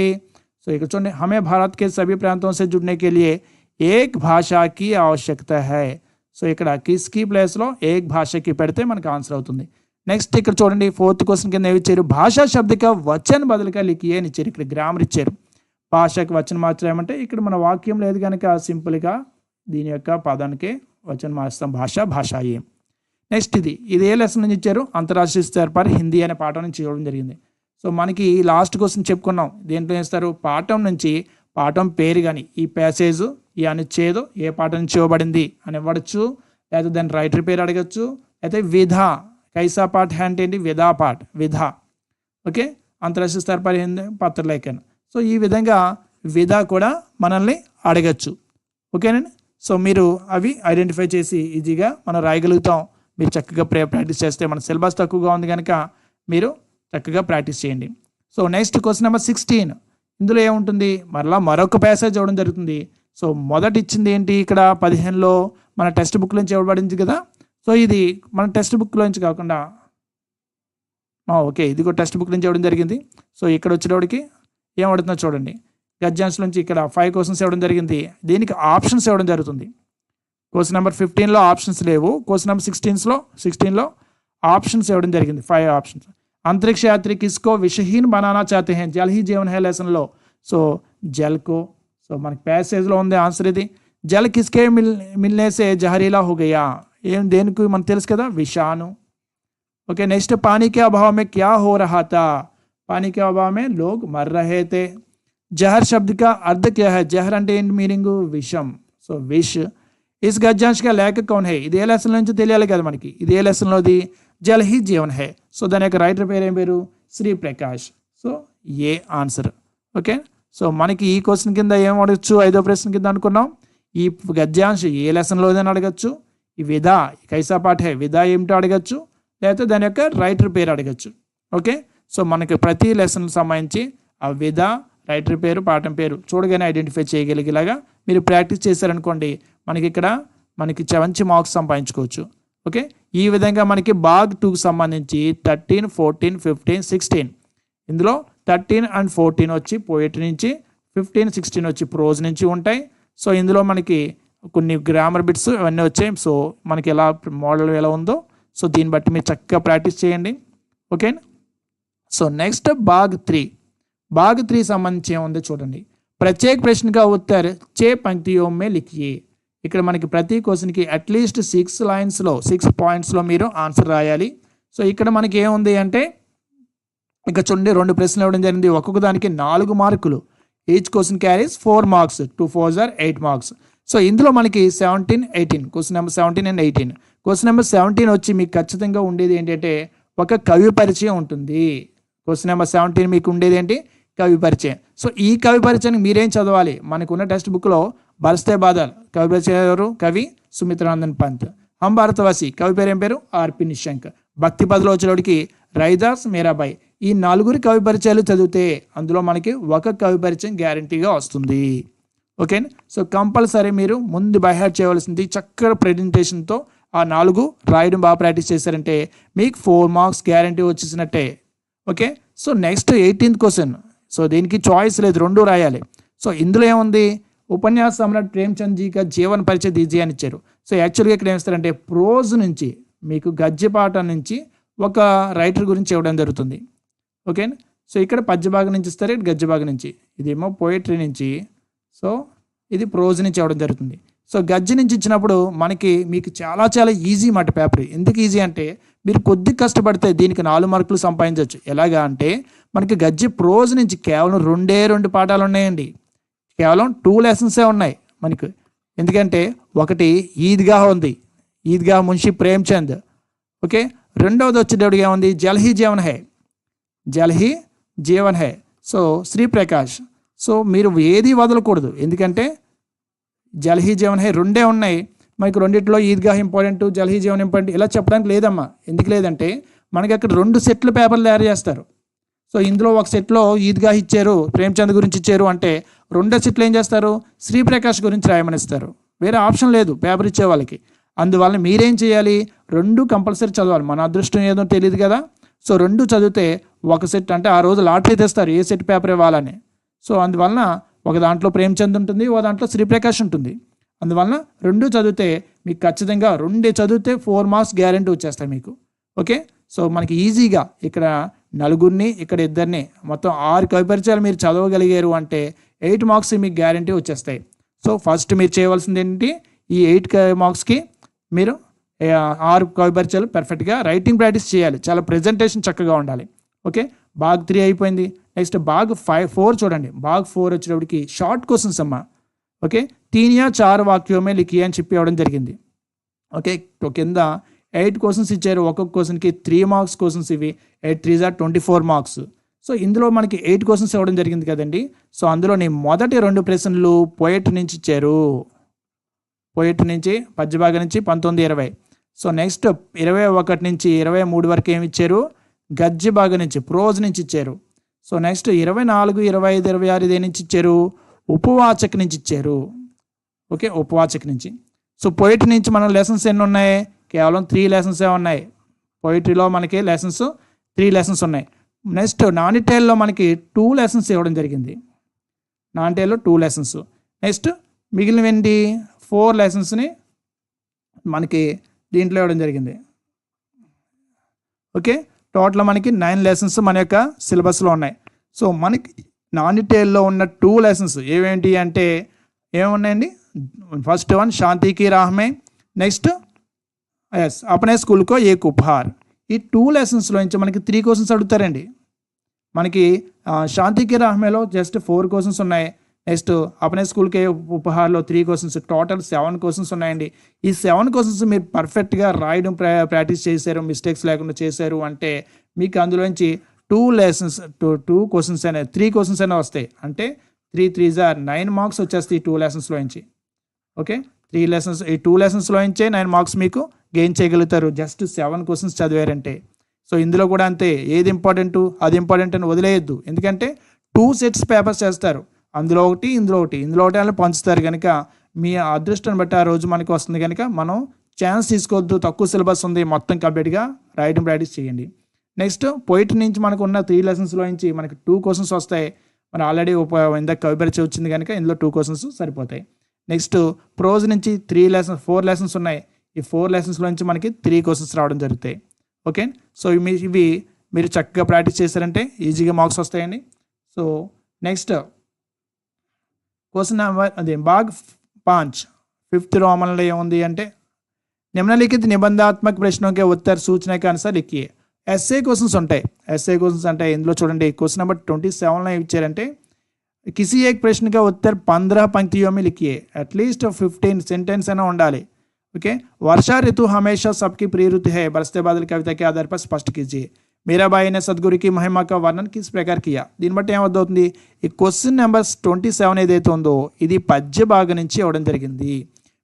సో ఇక్కడ చూడండి, हमें भारत के सभी प्रांतों से जुड़ने के लिए एक भाषा की आवश्यकता है. సో ఇక్కడ కిస్కి ప్లేస్లో ఏక్ భాషకి పెడితే మనకు ఆన్సర్ అవుతుంది. నెక్స్ట్ ఇక్కడ చూడండి 4th క్వశ్చన్ కింద ఏమి ఇచ్చారు, భాషా శబ్దిక వచన్ బదులుగా లిఖియే అని ఇచ్చారు. ఇక్కడ గ్రామర్ ఇచ్చారు, భాషకి వచనం మార్చలేమంటే ఇక్కడ మన వాక్యం లేదు కనుక సింపుల్గా దీని యొక్క పదానికి వచనం మార్స్తాం, భాషాయే. నెక్స్ట్ ఇది ఏ లెసన్ నుంచి ఇచ్చారు, అంతర్రాష్ట్రీయ స్తర్ పర్ హిందీ అనే పాఠం నుంచి ఇవ్వడం జరిగింది. సో మనకి లాస్ట్ క్వశ్చన్ చెప్పుకున్నాం, దేంట్లో ఇస్తారు పాఠం నుంచి పాఠం పేరు కానీ ఈ ప్యాసేజ్ ఈ అనుచ్ఛేదం ఏ పాఠం నుంచి ఇవ్వబడింది అని ఇవ్వడచ్చు, లేకపోతే దాని రైటర్ పేరు అడగచ్చు, అయితే విధా కైసా పాఠ అంటే ఏంటి, విధా పాఠ విధా. ఓకే, అంతర్రాష్ట్రీయ స్తర్ పర్ హిందీ పత్రలేఖన్. సో ఈ విధంగా విధా కూడా మనల్ని అడగచ్చు. ఓకేనండి, సో మీరు అవి ఐడెంటిఫై చేసి ఈజీగా మనం రాయగలుగుతాం. మీరు చక్కగా ప్రాక్టీస్ చేస్తే మన సిలబస్ తక్కువగా ఉంది కనుక మీరు చక్కగా ప్రాక్టీస్ చేయండి. సో నెక్స్ట్ క్వశ్చన్ నెంబర్ 16, ఇందులో ఏముంటుంది, మరొక ప్యాసేజ్ ఇవ్వడం జరుగుతుంది. సో మొదటి ఇచ్చింది ఏంటి, ఇక్కడ 15లో మన టెక్స్ట్ బుక్ నుంచి ఇవ్వబడింది కదా. సో ఇది మన టెక్స్ట్ బుక్లోంచి కాకుండా ఓకే ఇది కూడా టెక్స్ట్ బుక్ నుంచి ఇవ్వడం జరిగింది. సో ఇక్కడ వచ్చేటప్పటికి ఏం అడుగుతుందో చూడండి, గద్యాంశ నుంచి ఇక్కడ 5 క్వశ్చన్స్ ఇవ్వడం జరిగింది, దీనికి ఆప్షన్స్ ఇవ్వడం జరుగుతుంది. క్వశ్చన్ నెంబర్ 15లో ఆప్షన్స్ లేవు, క్వశ్చన్ నెంబర్ 16లో ఆప్షన్స్ ఇవ్వడం జరిగింది, 5 ఆప్షన్స్. अंतरिक्ष यात्री किसको विषहीन बनाना चाहते हैं, जल ही जीवन है లెసన్లో. సో జల్కో, సో మనకి ప్యాసేజ్లో ఉంది ఆన్సర్ ఇది. జల్ కిస్కే మిల్నే సే జహరీలా హో గయా, ఏం దేనికి మనకు తెలుసు కదా, విషాణు. ఓకే, నెక్స్ట్ పానీ కే అభావ్ మే క్యా హో రహా థా, పానీ కే అభావ్ మే లోగ్ మర్ రహే थे. జహర్ శబ్ద కా అర్థ క్యా హై, జహర్ అంటే ఏంటి మీనింగ్, విషం. So wish. ఇస్ గద్యాంశ కా లేఖక్ కౌన్ హై, ఇది ఏ లెసన్ నుంచి తెలియాలి కదా మనకి, ఇది ఏ లెసన్లోది, జల్ హీ జీవన్ హై. సో దాని యొక్క రైటర్ పేరు ఏం పేరు? Shriprakash. So A answer. Okay, so మనకి ఈ క్వశ్చన్ కింద ఏం అడగచ్చు? 5వ ప్రశ్న కింద అనుకున్నాం ఈ గద్యాంశ ఏ లెసన్లో ఏదైనా అడగచ్చు, ఈ విధా కైసా పాఠ హై విధా ఏమిటో అడగచ్చు, లేకపోతే దాని యొక్క రైటర్ పేరు అడగచ్చు. ఓకే, సో మనకి ప్రతి లెసన్ సంబంధించి ఆ విధా, రైటర్ పేరు, పాఠం పేరు చూడగానే ఐడెంటిఫై చేయగలిగేలాగా మీరు ప్రాక్టీస్ చేశారనుకోండి, మనకి ఇక్కడ మనకి మంచి మార్క్స్ సంపాదించుకోవచ్చు. ఓకే, ఈ విధంగా మనకి భాగ్ 2కి సంబంధించి 13, 14, 15, 16 ఇందులో 13 and 14 వచ్చి పోయట్రీ నుంచి, 15, 16 వచ్చి ప్రోజ్ నుంచి ఉంటాయి. సో ఇందులో మనకి కొన్ని గ్రామర్ బిట్స్ అవన్నీ వచ్చాయి. సో మనకి ఎలా మోడల్ ఎలా ఉందో సో దీన్ని బట్టి మీరు చక్కగా ప్రాక్టీస్ చేయండి. ఓకే, సో నెక్స్ట్ భాగ్ 3. భాగ్ 3 సంబంధించి ఏముందో చూడండి. ప్రత్యేక ప్రశ్నగా ఉత్తర్ చే పంక్తియోं में लिखिए. ఇక్కడ మనకి ప్రతి క్వశ్చన్కి అట్లీస్ట్ 6 లైన్స్లో 6 పాయింట్స్లో మీరు ఆన్సర్ రాయాలి. సో ఇక్కడ మనకి ఏముంది అంటే ఇక చూడండి 2 ప్రశ్నలు ఇవ్వడం జరిగింది. ఒక్కొక్క దానికి 4 మార్కులు. Each question carries 4 marks. 2 4s are 8 marks. So ఇందులో మనకి 17, 18 question number 17 and 18. Question number 17 వచ్చి మీకు ఖచ్చితంగా ఉండేది ఏంటంటే ఒక కవి పరిచయం ఉంటుంది. క్వశ్చన్ నెంబర్ 17 మీకు ఉండేది ఏంటి? కవి పరిచయం. సో ఈ కవి పరిచయానికి మీరేం చదవాలి? మనకున్న టెక్స్ట్ బుక్లో బరస్తే బాదల్ కవి పరిచయం ఎవరు? కవి సుమిత్రానందన్ పంత్. హం భారతవాసి కవి పేరు ఏం పేరు? ఆర్పి నిశంక్. భక్తి పదలో వచ్చేటికి రైదాస్ మీరాబాయి. ఈ 4 కవి పరిచయాలు చదివితే అందులో మనకి ఒక కవి పరిచయం గ్యారంటీగా వస్తుంది. ఓకే, సో కంపల్సరీ మీరు ముందు బైహార్ట్ చేయవలసింది చక్కగా ప్రెజెంటేషన్తో ఆ 4 రాయడం బాగా ప్రాక్టీస్ చేశారంటే మీకు 4 మార్క్స్ గ్యారంటీ వచ్చేసినట్టే. Okay, so next 18th question. సో దీనికి చాయిస్ లేదు, 2 రాయాలి. సో ఇందులో ఏముంది? ఉపన్యాస సమ్రాట్ ప్రేమ్చంద్ జీకా జీవన పరిచయ దీజీ అని ఇచ్చారు. సో యాక్చువల్గా ఇక్కడ ఏమిస్తారంటే ప్రోజ్ నుంచి మీకు గద్యపాఠం నుంచి ఒక రైటర్ గురించి ఇవ్వడం జరుగుతుంది. ఓకే, సో ఇక్కడ పద్యభాగం నుంచి ఇస్తారు, ఇక్కడ గద్యభాగం నుంచి. ఇదేమో పోయిటరీ నుంచి, సో ఇది ప్రోజ్ నుంచి ఇవ్వడం జరుగుతుంది. సో గద్య నుంచి ఇచ్చినప్పుడు మీకు చాలా చాలా ఈజీ మాట పేపర్. ఎందుకు ఈజీ అంటే మీరు కొద్ది కష్టపడితే దీనికి 4 మార్కులు సంపాదించవచ్చు. ఎలాగా అంటే మనకి గద్య ప్రోజ్ నుంచి కేవలం 2 పాఠాలు ఉన్నాయండి. కేవలం 2 లెసన్సే ఉన్నాయి మనకు. ఎందుకంటే ఒకటి ఈద్గాహ్ ఉంది, ఈద్గాహ్ మున్షి ప్రేమ్చంద్. ఓకే, రెండవది వచ్చేటప్పుడు ఏముంది? Jal Hi Jeevan high, Jal Hi Jeevan Hai. So Sri Prakash. So మీరు ఏది వదలకూడదు, ఎందుకంటే జల్ హీ జీవన్ హై 2 ఉన్నాయి మనకి. రెండిట్లో ఈద్గాహ్ ఇంపార్టెంట్, జల్ హీ జీవన్ ఇంపార్టెంట్ ఇలా చెప్పడానికి లేదమ్మా. ఎందుకు లేదంటే మనకి అక్కడ 2 సెట్లు పేపర్లు తయారు చేస్తారు. సో ఇందులో ఒక సెట్లో ఈద్గాహ్ ఇచ్చారు, ప్రేమ్చంద్ గురించి ఇచ్చారు అంటే 2 సెట్లు ఏం చేస్తారు? శ్రీప్రకాష్ గురించి రాయమని ఇస్తారు. వేరే ఆప్షన్ లేదు పేపర్ ఇచ్చే వాళ్ళకి. అందువల్ల మీరేం చేయాలి? 2 కంపల్సరీ చదవాలి. మన అదృష్టం ఏదో తెలియదు కదా. సో 2 చదివితే ఒక సెట్ అంటే ఆ రోజు లాటరీ తెస్తారు ఏ సెట్ పేపర్ ఇవ్వాలని. సో అందువలన ఒక దాంట్లో ప్రేమ్చంద్ ఉంటుంది, ఒక దాంట్లో శ్రీప్రకాష్ ఉంటుంది. అందువలన 2 చదివితే మీకు ఖచ్చితంగా 2 చదివితే 4 మార్క్స్ గ్యారెంటీ వచ్చేస్తాయి మీకు. ఓకే, సో మనకి ఈజీగా ఇక్కడ 4 ఇక్కడ 2 మొత్తం 6 కవి పరిచయాలు మీరు చదవగలిగారు అంటే 8 మార్క్స్ మీకు గ్యారెంటీ వచ్చేస్తాయి. సో ఫస్ట్ మీరు చేయవలసింది ఏంటి? ఈ 8 మార్క్స్కి మీరు 6 కవి పరిచయాలు పర్ఫెక్ట్గా రైటింగ్ ప్రాక్టీస్ చేయాలి. చాలా ప్రెజెంటేషన్ చక్కగా ఉండాలి. ఓకే, భాగ్ 3 అయిపోయింది. నెక్స్ట్ భాగ్ 4 చూడండి. భాగ్ 4 వచ్చేటప్పటికి షార్ట్ క్వశ్చన్స్ అమ్మా. ఓకే, 3 या 4 వాక్యోं में लिखिए అని చెప్పి ఇవ్వడం జరిగింది. ఓకే, కింద 8 క్వశ్చన్స్ ఇచ్చారు. ఒక్కొక్క క్వశ్చన్కి 3 మార్క్స్ క్వశ్చన్స్ ఇవి. 8 3s are 24 మార్క్స్. సో ఇందులో మనకి 8 క్వశ్చన్స్ ఇవ్వడం జరిగింది కదండి. సో అందులోని మొదటి 2 ప్రశ్నలు పోయట్రీ నుంచి ఇచ్చారు. పోయట్రీ నుంచి పద్యభాగం నుంచి 19, 20. సో నెక్స్ట్ 21 నుంచి 23 వరకు ఏమి ఇచ్చారు? గద్య భాగం నుంచి ప్రోజ్ నుంచి ఇచ్చారు. సో నెక్స్ట్ 24, 25, 26 ఇదే నుంచి ఇచ్చారు? ఉపవాచక నుంచి ఇచ్చారు. ఓకే, ఉపవాచక నుంచి. సో పోయిటరీ నుంచి మన లెసన్స్ ఎన్ని ఉన్నాయి? కేవలం 3 లెసన్సే ఉన్నాయి. పోయిటరీలో మనకి లెసన్స్ 3 లెసన్స్ ఉన్నాయి. నెక్స్ట్ నానిటైల్లో మనకి 2 లెసన్స్ ఇవ్వడం జరిగింది. నానిటైల్లో 2 లెసన్స్. నెక్స్ట్ మిగిలినవేంటి? 4 లెసన్స్ని మనకి దీంట్లో ఇవ్వడం జరిగింది. ఓకే, టోటల్ మనకి 9 లెసన్స్ మన యొక్క సిలబస్లో ఉన్నాయి. సో మనకి నానిటైల్లో ఉన్న 2 లెసన్స్ ఏవేంటి అంటే ఏమున్నాయండి? ఫస్ట్ వన్ శాంతికి రాహమే, నెక్స్ట్ అపనే స్కూల్కో ఏక్ ఉపహార్. ఈ 2 లెసన్స్లో నుంచి మనకి 3 క్వశ్చన్స్ అడుగుతారండి. మనకి శాంతికి రాహమేలో జస్ట్ 4 క్వశ్చన్స్ ఉన్నాయి. నెక్స్ట్ అపనే స్కూల్కే ఉపహార్లో 3 క్వశ్చన్స్, టోటల్ 7 క్వశ్చన్స్ ఉన్నాయండి. ఈ 7 క్వశ్చన్స్ మీరు పర్ఫెక్ట్గా రాయడం ప్రాక్టీస్ చేశారు, మిస్టేక్స్ లేకుండా చేశారు అంటే మీకు అందులోంచి 2 లెసన్స్ 2 క్వశ్చన్స్ అనేవి 3 క్వశ్చన్స్ అనేవి వస్తాయి. అంటే 3 3 ఆర్ 9 మార్క్స్ వచ్చేస్తాయి ఈ 2 లెసన్స్లోంచి. ఓకే, 3 లెసన్స్, ఈ 2 లెసన్స్లోంచే 9 మార్క్స్ మీకు గెయిన్ చేయగలుగుతారు జస్ట్ 7 క్వశ్చన్స్ చదివారంటే. సో ఇందులో కూడా అంతే, ఏది ఇంపార్టెంట్ అది ఇంపార్టెంట్ అని వదిలేయద్దు. ఎందుకంటే 2 సెట్స్ పేపర్స్ చేస్తారు, అందులో ఒకటి ఇందులో ఒకటి, ఇందులో ఒకటి అని పంచుతారు కనుక మీ అదృష్టాన్ని బట్టి ఆ రోజు మనకి వస్తుంది కనుక మనం ఛాన్స్ తీసుకోవద్దు. తక్కువ సిలబస్ ఉంది, మొత్తం కంప్లీట్గా రాయడం ప్రాక్టీస్ చేయండి. నెక్స్ట్ పోయిటరీ నుంచి మనకు ఉన్న 3 లెసన్స్లో నుంచి మనకి 2 క్వశ్చన్స్ వస్తాయి. మన ఆల్రెడీ ఇందాక కవి పరిచయం వచ్చింది కనుక ఇందులో 2 క్వశ్చన్స్ సరిపోతాయి. నెక్స్ట్ ప్రోజ్ నుంచి 4 లెసన్స్ ఉన్నాయి. ఈ 4 లెసన్స్లో నుంచి మనకి 3 క్వశ్చన్స్ రావడం జరుగుతాయి. ఓకే, సో ఇవి మీరు చక్కగా ప్రాక్టీస్ చేశారంటే ఈజీగా మార్క్స్ వస్తాయండి. సో నెక్స్ట్ క్వశ్చన్ నెంబర్ భాగ్ 5 5th रोमन ఏముంది అంటే నిమ్నలిఖిత నిబంధాత్మక ప్రశ్నోं के उत्तर सूचना के अनुसार लिखिए. ఎస్ఏ క్వశ్చన్స్ ఉంటాయి. ఎస్ఏ క్వశ్చన్స్ అంటే ఇందులో చూడండి క్వశ్చన్ నెంబర్ 27లో ఇచ్చారంటే किसी एक प्रश्न का उत्तर 15 पंक्तियों में लिखिए. एटलीस्ट 15 सेंटेंस అయినా ఉండాలి. ओके, वर्षा ऋतु हमेशा सबकी प्रिय ऋतु है. बरसते बादल कविता के आधार पर स्पष्ट कीजिए. మీరాబాయి ने सदगुरु की महिमा का वर्णन किस प्रकार किया. దీన్ని బట్టి ఏమవుతుంది, ఈ క్వశ్చన్ నెంబర్ 27 ఏదైతే ఉందో ఇది పద్య భాగం నుంచి ఇవ్వడం జరిగింది.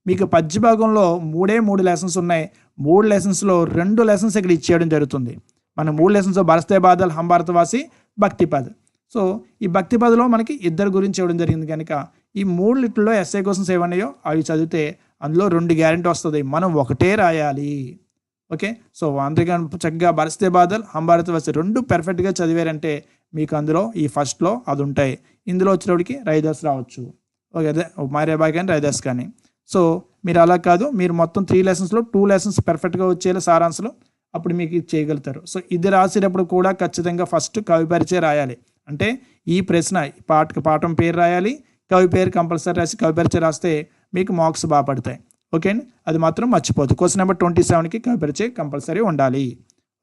మీకు పద్య భాగంలో 3 లెసన్స్ ఉన్నాయి. 3 లెసన్స్లో 2 లెసన్స్ ఇక్కడ ఇచ్చేయడం జరుగుతుంది. మన 3 లెసన్స్ బరస్తే బాదల్, హం భారతవాసి, భక్తిపద్. సో ఈ భక్తిపదలో మనకి 2 గురించి ఇవ్వడం జరిగింది కనుక ఈ 3 ఎస్ఏ క్వశ్చన్స్ ఏమన్నాయో అవి చదివితే అందులో 2 గ్యారెంటీ వస్తుంది, మనం ఒకటే రాయాలి. ఓకే, సో అందుకని చక్కగా బరస్తే బాదల్, హం భారతవాసి 2 పర్ఫెక్ట్గా చదివారంటే మీకు అందులో ఈ ఫస్ట్లో అది ఉంటాయి. ఇందులో వచ్చేటప్పటికి రైదాస్ రావచ్చు. ఓకే, అదే మారేబాయి కానీ రైదాస్ కానీ. సో మీరు అలా కాదు, మీరు మొత్తం 3 లెసన్స్లో 2 లెసన్స్ పర్ఫెక్ట్గా వచ్చేలా సారాంశాలు అప్పుడు మీకు ఇది చేయగలుగుతారు. సో ఇది రాసేటప్పుడు కూడా ఖచ్చితంగా ఫస్ట్ కవి పరిచయం రాయాలి. అంటే ఈ ప్రశ్న పాఠం పేరు రాయాలి, కవి పేరు కంపల్సరీ రాసి కవి పరిచయం రాస్తే మీకు మార్క్స్ బాగా పడతాయి. ఓకే అండి, అది మాత్రం మర్చిపోదు. క్వశ్చన్ నెంబర్ 27కి కవి పరిచయం కంపల్సరీ ఉండాలి.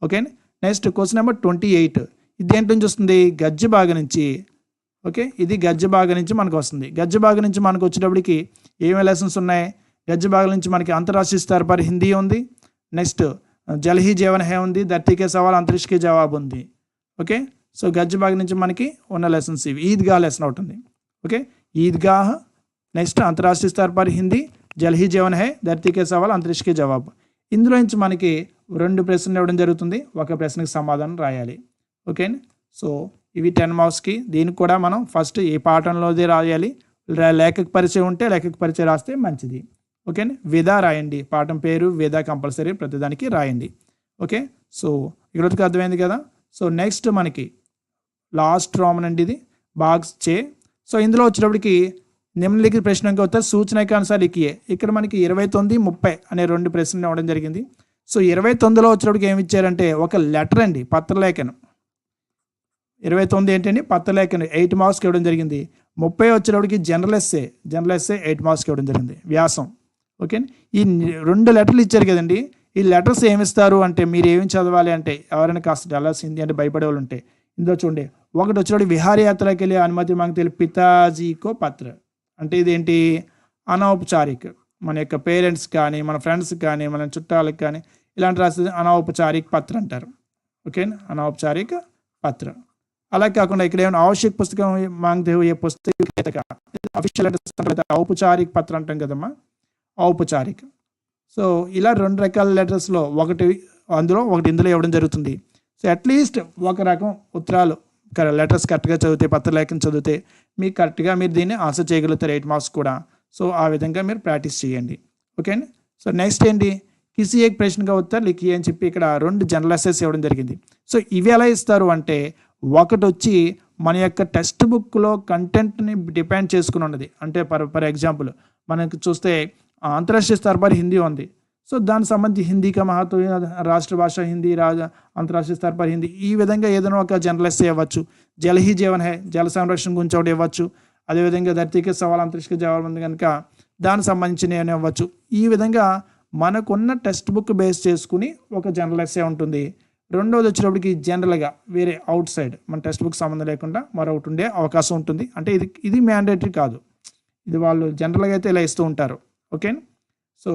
ఓకే అండి, నెక్స్ట్ క్వశ్చన్ నెంబర్ 28 ఇది ఏంటి నుంచి వస్తుంది, గద్య భాగం నుంచి. ఓకే, ఇది గద్య భాగం నుంచి మనకు వస్తుంది. గద్య భాగం నుంచి మనకు వచ్చేటప్పటికి ఏమేమి లెసన్స్ ఉన్నాయి, గద్య భాగం నుంచి మనకి అంతర్రాష్ట్రీయ స్థాయి పర్ హిందీ ఉంది. నెక్స్ట్ జల్ హీ జీవన్ హే ఉంది, ధర్తీ కే సవాల్ అంతరిక్ష కే జవాబు ఉంది. ఓకే, సో గద్య భాగం నుంచి మనకి ఉన్న లెసన్స్ ఇవి. ఈద్గా లెసన్ అవుతుంది. ఓకే, ఈద్గాహ్, నెక్స్ట్ అంతర్రాష్ట్రీయ స్థాయి పర్ హిందీ, జల్ హీ జీవన్ హే, ధర్తీ కే సవాల్ అంతరిక్ష కే జవాబు. ఇందులో నుంచి మనకి 2 ప్రశ్నలు ఇవ్వడం జరుగుతుంది, ఒక ప్రశ్నకి సమాధానం రాయాలి. ఓకే, సో ఇవి 10 మార్క్స్కి. దీనికి కూడా మనం ఫస్ట్ ఈ పాఠంలోదే రాయాలి. లేఖక పరిచయం ఉంటే లేఖక పరిచయం రాస్తే మంచిది. ఓకే, వేద రాయండి, పాఠం పేరు వేద కంపల్సరీ ప్రతిదానికి రాయండి. ఓకే, సో ఇక్కడికి అర్థమైంది కదా. సో నెక్స్ట్ మనకి లాస్ట్ రోమన్ అండి, ఇది భాగ్ 6. సో ఇందులో వచ్చేటప్పటికి నిమ్నలిఖిత ప్రశ్నకి ఉత్తర్ సూచనకి అనుసార్ లిఖియే. ఇక్కడ మనకి 29, 30 అనే 2 ప్రశ్నలు ఇవ్వడం జరిగింది. సో 29లో వచ్చేటప్పటికి ఏమి ఇచ్చారంటే ఒక లెటర్ అండి, పత్రలేఖనం. 29 ఏంటండి, పత్రలేఖనం 8 మార్క్స్కి ఇవ్వడం జరిగింది. 30 వచ్చేటప్పటికి జనరల్ ఎస్సే 8 మార్క్స్కి ఇవ్వడం జరిగింది, వ్యాసం. ఓకే, ఈ 2 లెటర్లు ఇచ్చారు కదండి. ఈ లెటర్స్ ఏమిస్తారు అంటే మీరు ఏమి చదవాలి అంటే ఎవరైనా కాస్త డల్లాస్ హిందీ అంటే భయపడే వాళ్ళు ఉంటే ఇందులో చూడండి. ఒకటి వచ్చేటప్పుడు విహారీ యాత్రకి వెళ్ళి అనుమతి మాంగతే పితాజీకో పత్ర అంటే ఇదేంటి, అనౌపచారిక. మన యొక్క పేరెంట్స్ కానీ మన ఫ్రెండ్స్ కానీ మన చుట్టాలకు కానీ ఇలాంటి రాస్తే అనౌపచారిక పత్ర అంటారు. ఓకే, అనౌపచారిక పత్ర. అలా కాకుండా ఇక్కడ ఏమైనా ఆవశ్యక పుస్తకం మాంగతే ఏ పుస్తక అఫీషియల్ లెటర్స్ ఔపచారిక పత్ర అంటాం కదమ్మా, ఔపచారిక. సో ఇలా 2 రకాల లెటర్స్లో అందులో ఒకటి ఇందులో ఇవ్వడం జరుగుతుంది. సో అట్లీస్ట్ ఒక రకం ఉత్తరాలు లెటర్స్ కరెక్ట్గా చదివితే, పత్రలేఖనం చదివితే మీకు కరెక్ట్గా మీరు దీన్ని ఆన్సర్ చేయగలుగుతారు 8 మార్క్స్ కూడా. సో ఆ విధంగా మీరు ప్రాక్టీస్ చేయండి. ఓకే అండి, సో నెక్స్ట్ ఏంటి, కిసి ఏక్ ప్రశ్నగా ఉత్తర్ లిఖి అని చెప్పి ఇక్కడ 2 జనరల్ ఎస్సేస్ ఇవ్వడం జరిగింది. సో ఇవి ఎలా ఇస్తారు అంటే ఒకటి వచ్చి మన యొక్క టెక్స్ట్ బుక్లో కంటెంట్ని డిపెండ్ చేసుకుని ఉన్నది. అంటే ఫర్ ఎగ్జాంపుల్ మనకి చూస్తే అంతర్రాష్ట్రీయ స్థాయి పర్ హిందీ ఉంది. సో దానికి సంబంధించి హిందీ కా మహత్వ, రాష్ట్ర భాష హిందీ, అంతర్రాష్ట్రీయ స్థాయి పర్ హిందీ, ఈ విధంగా ఏదైనా ఒక జనరల్ ఎస్సే ఇవ్వచ్చు. జల్ హీ జీవన్ హై, జల సంరక్షణ గురించి ఒకటి ఇవ్వచ్చు. అదేవిధంగా ధర్తీకే సవాల్ అంతరిక్ష జవాబు ఉంది కనుక దానికి సంబంధించిన ఏమైనా ఇవ్వచ్చు. ఈ విధంగా మనకున్న టెక్స్ట్ బుక్ బేస్ చేసుకుని ఒక జనరల్ ఎస్సే ఉంటుంది. రెండోది వచ్చేటప్పటికి జనరల్గా వేరే అవుట్ సైడ్ మన టెక్స్ట్ బుక్ సంబంధం లేకుండా మరొకటి ఉండే అవకాశం ఉంటుంది. అంటే ఇది మ్యాండేటరీ కాదు, ఇది వాళ్ళు జనరల్గా అయితే ఇలా ఇస్తూ ఉంటారు. ఓకే. సో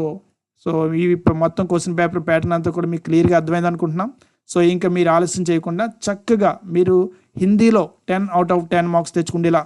సో ఇవి మొత్తం క్వశ్చన్ పేపర్ ప్యాటర్న్ అంతా కూడా మీకు క్లియర్గా అర్థమైంది అనుకుంటున్నాం. సో ఇంకా మీరు ఆలస్యం చేయకుండా చక్కగా మీరు హిందీలో 10 out of 10 మార్క్స్ తెచ్చుకుండేలా